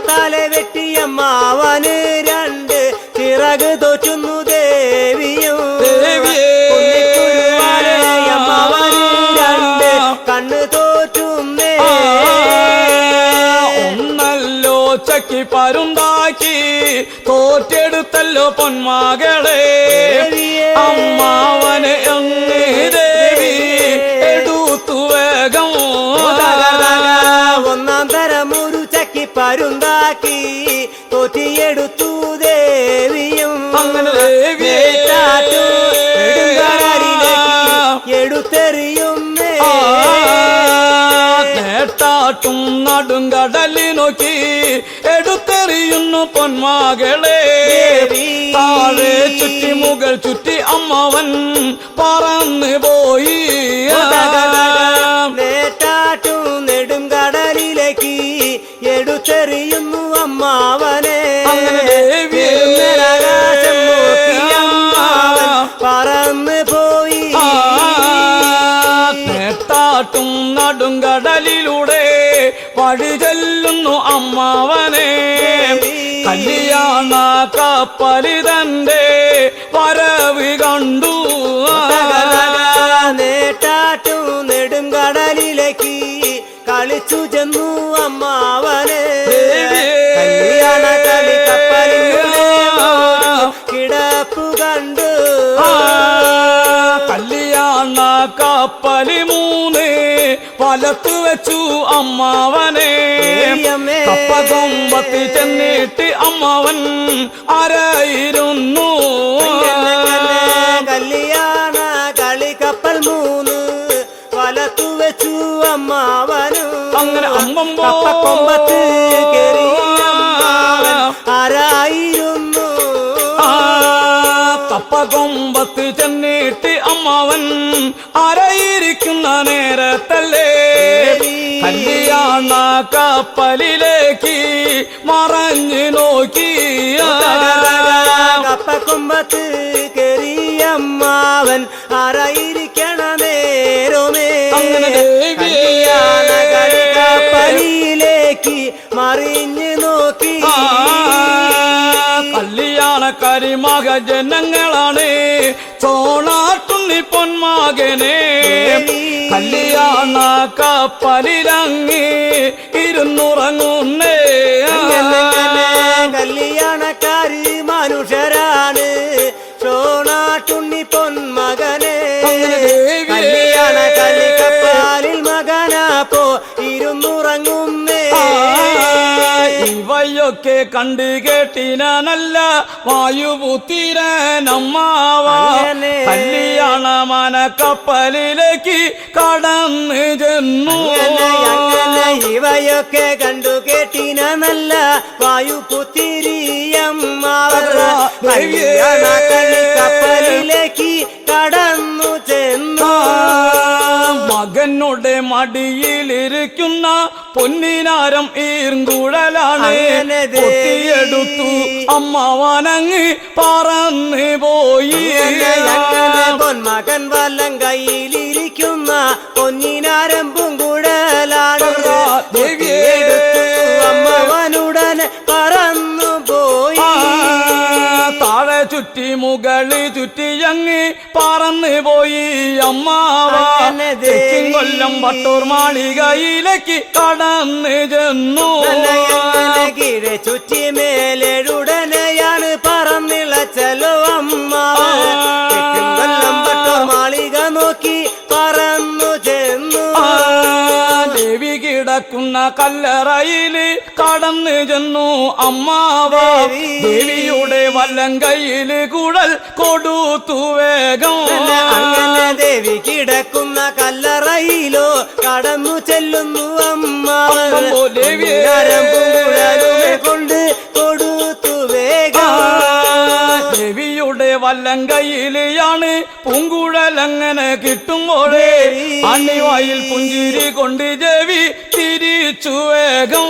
തല വെട്ടിയമ്മാവന് രണ്ട് ചിറക് തോറ്റുന്നു ദേവിയും അമ്മാവന് രണ്ട് കണ്ണ് തോറ്റുന്നേ ഒന്നല്ലോ ചക്കി പരുന്താക്കി തോറ്റെടുത്തല്ലോ പൊന്മകളെ അമ്മാവന് അങ്ങ് ദേവി എടുത്തു വേഗം ഒന്നാം തരം ഒരു ചക്കി പരുന്താക്കി തോറ്റിയെടുത്തു ദേവിയും അങ്ങനെ ദേവിയെ എടുത്തെറിയുന്നേ നേട്ടാട്ടും നടുങ്കടലി നോക്കി എടുത്തെറിയുന്നു പൊന്മകളെ താഴെ ചുറ്റി മുകൾ ചുറ്റി അമ്മാവൻ പറന്ന് പോയി നേട്ടാട്ടും നെടുങ്കടലിലേക്ക് എടുത്തെറിയുന്നു അമ്മാവനെ ആകാശം നോക്കി അമ്മാവൻ പറന്ന് പോയി നേട്ടാട്ടും നടുങ്കടലിലൂടെ വഴി ചെല്ലുന്നു അമ്മാവനെ കല്യാണ കപ്പലിതന്റെ വരവ് കണ്ടു നേട്ടാട്ടും നെടുങ്കടലിലേക്ക് കളിച്ചു ചെന്നു അമ്മാവനെ കല്യാണ കളി കപ്പലിലൂടെ കിടപ്പു കണ്ടു കല്യാണ കപ്പലി മൂന്ന് വലത്തു വെച്ചു അമ്മാവനെ കപ്പകൊമ്പത്തി ചെന്നിട്ട് അമ്മാവൻ അരയിരുന്നു കല്യാണ കളി കപ്പൽ മൂന്ന് വലത്തു വെച്ചു അമ്മാവനും അങ്ങനെ അമ്മമ്പോ കൊമ്പത്ത് ആരായിരുന്നു കപ്പകൊമ്പത്ത് ചെന്നിട്ട് അമ്മാവൻ ആരായിരിക്കുന്ന നേരത്തല്ലേ കല്യാണ കപ്പലിലേക്ക് മറഞ്ഞു നോക്കി കപ്പക്കൊമ്പത്ത് കെറിയമ്മാവൻ ആരായിരിക്കണ നേരമേ കല്യാണ കളി കപ്പലിലേക്ക് മറിഞ്ഞു നോക്കി കല്യാണക്കാരി മകജനങ്ങളാണ് ചോണാട്ടുണ്ണി പൊന്മകനെ കല്യാണ കപ്പലിലങ്ങി ഇരുന്നുറങ്ങുന്നേ കല്യാണക്കാരി മനുഷ്യരാണ് ചോണാട്ടുണ്ണി പൊന്മകനെ കല്യാണ കളി കപ്പലിൽ മകനാപ്പോ ഇരുന്നുറങ്ങുന്നേ ഇവയൊക്കെ കണ്ടു കേട്ടിനല്ല വായുപുത്തിരനമ്മാവ കല്യാണ മന കപ്പലിലേക്ക് കടന്നു ചെന്നു ഇവയൊക്കെ കണ്ടു കേട്ടിന നല്ല വായുപുത്തിരിയമ്മാവർ കല്യാണ കളി കപ്പലിലേക്ക് കടന്നു ചെന്നു മകനോടെ മടിയിലിരിക്കുന്ന പൊന്നിനാരം ഈർങ്കുഴലാണ് പൊട്ടിയെടുത്തു അമ്മാവനങ്ങ് പറന്ന് പോയി പൊന്മകൻ വല്ലം കയ്യിലിരിക്കുന്ന പൊന്നിനാരം പൂങ്കുഴലാണ് അമ്മാവനുടനെ പറന്നു പോയി താഴെ ചുറ്റി മുകളി ചുറ്റിയങ്ങ് പറന്ന് പോയി അമ്മാവ കൊല്ലം വട്ടൂർ മാളികയിലേക്ക് കടന്ന് ചെന്നു കീഴെ ചുറ്റി മേലെഴുടനെയാണ് പറന്നിളച്ചലോ അമ്മാവൻ കൊല്ലം വട്ടൂർ മാളിക നോക്കി പറന്നു ചെന്നു ദേവി കിടക്കുന്ന കല്ലറയില് കടന്നു ചെന്നു അമ്മാവ ദേവിയുടെ വല്ലം കയ്യില് കുഴൽ കൊടുത്തു വേഗം അങ്ങനെ ദേവി കിടക്കുന്ന കല്ലറയിലോ കടന്നു ചെല്ലുന്നു അമ്മാവൻ കൊണ്ട് കൊടുത്തു വേഗം ദേവിയുടെ വല്ലം കയ്യിലാണ് പൂങ്കുഴലങ്ങനെ കിട്ടുമ്പോഴേ അണിവായിൽ പുഞ്ചിരി കൊണ്ട് ദേവി തിരിച്ചു വേഗം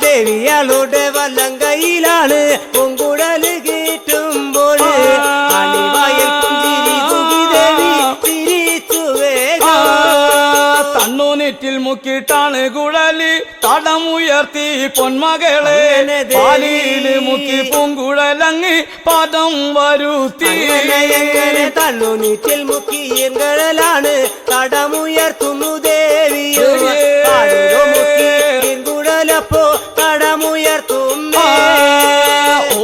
ദേവിയാളുടെ വല്ലം കയ്യിലാണ് പൂങ്കുഴല് കിട്ടുമ്പോൾ മുക്കിട്ടാണ് കുഴലി തടമുയർത്തി പൊന്മകളെ അങ്ങനെ ദേവി. പാലില് മുക്കി പൂങ്കുഴലങ്ങ് പദം വരുത്തി എങ്ങനെ തണ്ണുനീറ്റിൽ മുക്കി ഈർങ്കഴലാണ് തടമുയർത്തുന്നു ദേവിയോ മുക്കി ഈർകുഴലപ്പോ തടമുയർത്തുന്നു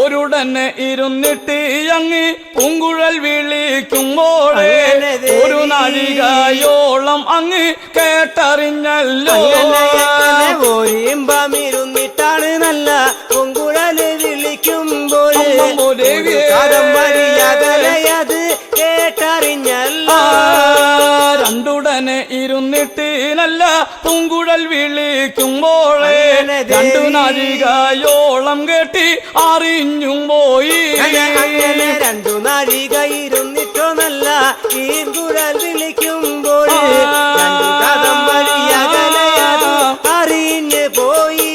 ഒരുടനെ ഇരുന്നിട്ട് അങ്ങ് പൂങ്കുഴൽ വിളിക്കുമ്പോഴേ അങ്ങനെ ദേവി. ഒരു നാഴികയോളം അങ്ങ് കേട്ടറിഞ്ഞല്ലോ ഓരിമ്പമിരുന്നിട്ടാണ് നല്ല പൂങ്കുഴല് വിളിക്കുമ്പോൾ അമ്മമ്മോ ദേവിയേ. കാദംബരിയകലയത് കേട്ടറിഞ്ഞല്ലോ രണ്ടുടനെ ഇരുന്നിട്ട് നല്ല പൂങ്കുഴൽ വിളിക്കുമ്പോഴേ അങ്ങനെ ദേവി. രണ്ടു നാഴികയോളം കേട്ടി അറിഞ്ഞും പോയി അങ്ങനെ രണ്ടു നാഴിക ഇരുന്നിട്ടോ നല്ല ഈർകുഴൽ വിളിക്കുമ്പോൾ രണ്ടു കാദംബരിയകലയത് അറിഞ്ഞു പോയി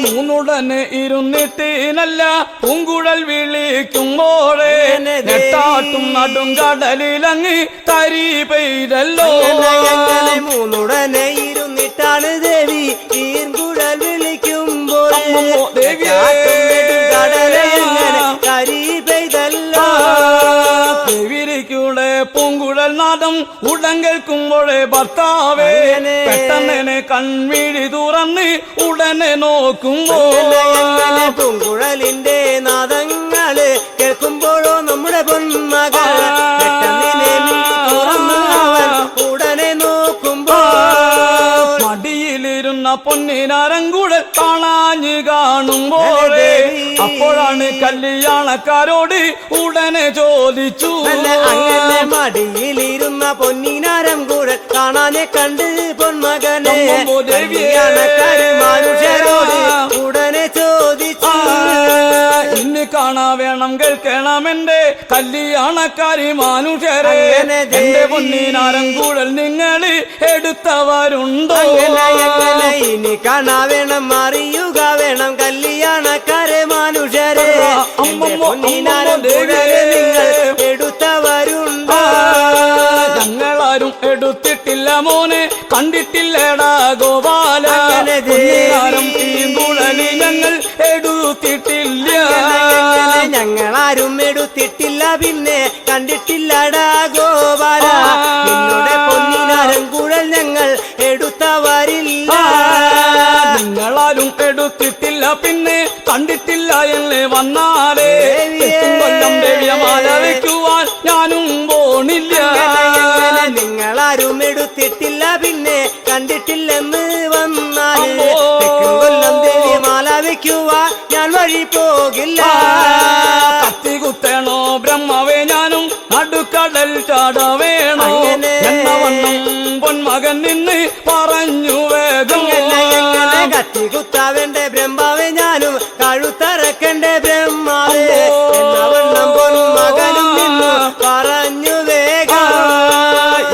മൂന്നുടനെ ഇരുന്നിട്ട് നല്ല പൂങ്കുഴൽ വിളിക്കുമ്പോഴേ അങ്ങനെ ദേവി. നെട്ടാട്ടും നടും കടലിലങ്ങ് തരി പെയ്തല്ലോ എങ്ങനെ മൂന്നുടനെ ഇരുന്നിട്ടാണ് ദേവി ഈർകുഴൽ വിളിക്കുമ്പോൾ അമ്മമ്മോ ദേവിയേ. കടലെ എങ്ങനെ കരി പെയ്തല്ലോ ൂടെ പൂങ്കുഴൽ നാദം ഉടൻ കേൾക്കുമ്പോഴേ ഭർത്താവേ അങ്ങനെ. പെട്ടെന്നെ കൺമിഴി തുറന്ന് ഉടനെ നോക്കുമ്പോ എങ്ങനെ പൂങ്കുഴലിന്റെ നാദങ്ങള് കേൾക്കുമ്പോഴോ നമ്മുടെ പൊന്മകൾ പെട്ടെന്നിനെ തുറന്ന് അവൻ ഉടനെ നോക്കുമ്പോ മടിയിലിരുന്ന പൊന്നിനാരങ്കുഴൽ കാണാഞ്ഞു കാണുമ്പോഴേ ദേവി. അപ്പോഴാണ് കല്യാണക്കാരോട് ഉടനെ ചോദിച്ചു അങ്ങനെ മടിയിലിരുന്ന പൊന്നിനാരം കൂടെ കാണാനെ കണ്ട് പൊന്മകനെ അമ്മമ്മോ ദേവിയേ. കല്യാണക്കാര് മനുഷ്യരോട് ഉടനെ ചോദിച്ചു ഇന്ന് കാണാ വേണം കേൾക്കണം എന്റെ കല്യാണക്കാരി മാനുഷരെ അങ്ങനെ ദേവി. എന്റെ പൊന്നിനാരങ്കൂഴൽ നിങ്ങൾ എടുത്തവരുണ്ടോ എങ്ങനെ ഇനി കാണാ വേണം അറിയുക വേണം കല്യാണക്കാരെ മനുഷ്യരെ അമ്മമ്മോ, പൊന്നിനാരം അമ്മമ്മോ ദേവിയേ. നിങ്ങൾ എടുത്തവരുണ്ടോ ഞങ്ങളാരും എടുത്തിട്ടില്ല മോനെ കണ്ടിട്ടില്ലടാ ഗോപാല അങ്ങനെ ദേവി. പൊന്നിനാരം തീങ്കുഴലി ഞങ്ങൾ എടുത്തിട്ടില്ല ഞങ്ങളാരും എടുത്തിട്ടില്ല പിന്നെ കണ്ടിട്ടില്ലടാ ഗോപാല നിങ്ങളുടെ പൊന്നിനാരം കുഴൽ ഞങ്ങൾ എടുത്തവരില്ല നിങ്ങളാരും എടുത്തിട്ടില്ല പിന്നെ കണ്ടിട്ടില്ല എന്ന് വന്നാലേ ദേവിയേ. തെക്കും കൊല്ലം ദേവിയമാല വയ്ക്കുവാൻ ഞാനും പോണില്ല എങ്ങനെ നിങ്ങളാരും എടുത്തിട്ടില്ല പിന്നെ കണ്ടിട്ടില്ലെന്ന് വന്നാൽ അമ്മോ. തെക്കും കൊല്ലം ദേവി മാല വയ്ക്കുവാ ഞാൻ വഴി പോകില്ല കത്തി കുത്തണോ ബ്രഹ്മവേ ഞാനും നടുക്കടൽ ചാടവേണോ അങ്ങനെ. എന്ന വണ്ണം പൊന്മകൻ നിന്ന് പറഞ്ഞു വേഗം എങ്ങനെ കത്തി കുത്താവേണ്ട ബ്രഹ്മാവെ ഞാനും കഴുത്തറക്കണ്ടേ ബ്രഹ്മാവേ എന്ന വണ്ണം പൊന്മകനും നിന്നു പറഞ്ഞു വേഗം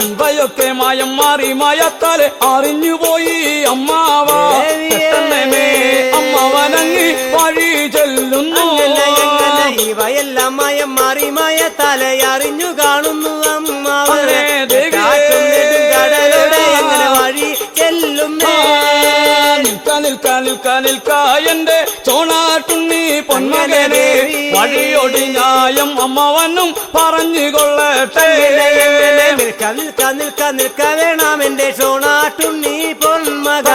ഇവയൊക്കെ മായം മാറി മയത്താലെ അറിഞ്ഞുപോയി അമ്മാവ ദേവിയേ. പെട്ടെന്നേ അമ്മാവനങ്ങ് വഴി ചെല്ലുന്നു എങ്ങനെ ഇവയെല്ലാം മയം മാറി മയ തലയറിഞ്ഞു കാണുന്നു അമ്മാവനെ അതെ, ദേവിയേ. കാറ്റും നെടും കടലോടെ എങ്ങനെ വഴി ചെല്ലുന്നേ നിൽക്ക എന്റെ ചോണാട്ടുണ്ണി പൊന്മകനെ ദേവി. വഴിയൊടി ന്യായം അമ്മവനും പറഞ്ഞു കൊള്ളട്ടെ എങ്ങനെ നിൽക്ക വേണം എന്റെ സോണാട്ടുണ്ണി പൊന്മക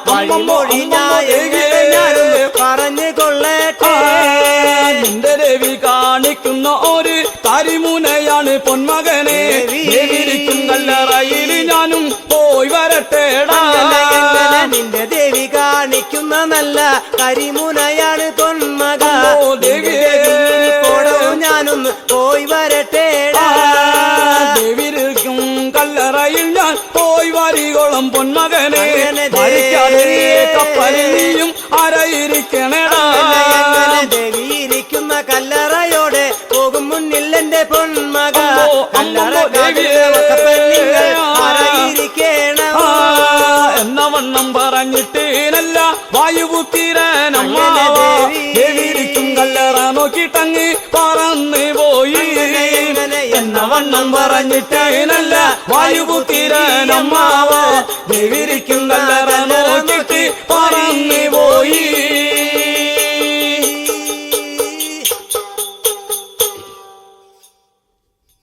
വഴിമൊഴി ഞാനും പറഞ്ഞു കൊള്ളട്ടെ നിന്റെ ദേവി കാണിക്കുന്ന ഒരു കരിമുനയാണ് പൊന്മകനെ ദേവി. ദേവിരിക്കും കല്ലറയിൽ ഞാനും പോയി വരട്ടേടാ എങ്ങനെ നിന്റെ ദേവി കാണിക്കുന്ന നല്ല കരിമുനയാണ് പൊന്മക അമ്മോ, ദേവിയേ. പോടോ ഞാനൊന്ന് പോയി വരട്ടേടാ ദേവിരിക്കും കല്ലറയിൽ ഞാൻ പോയി വരികോളം പൊന്മകനെ അങ്ങനെ ദേവി. മരിക്കാതെ കപ്പലിൽ നീയും ആരായിരിക്കണേടാ എങ്ങനെ ദേവി ഇരിക്കുന്ന കല്ലറയോടെ പോകും മുന്നിൽ എന്റെ പൊന്മക അമ്മോ, കല്ലറ അമ്മമ്മോ, ദേവിയേ. കപ്പലിൽ ആരായിരിക്കണം എന്ന വണ്ണം പറഞ്ഞിട്ട് നല്ല വായുപുത്തിരനമ്മ അങ്ങനെ ദേവി. ദേവിരിക്കും കല്ലറ നോക്കിട്ടങ്ങ് പറന്ന് പോയി എങ്ങനെ എന്ന വണ്ണം വണ്ണം പറഞ്ഞിട്ടതിനല്ല വായുപുത്തിരനമ്മാവോ ദേവിരിക്കും കല്ലറ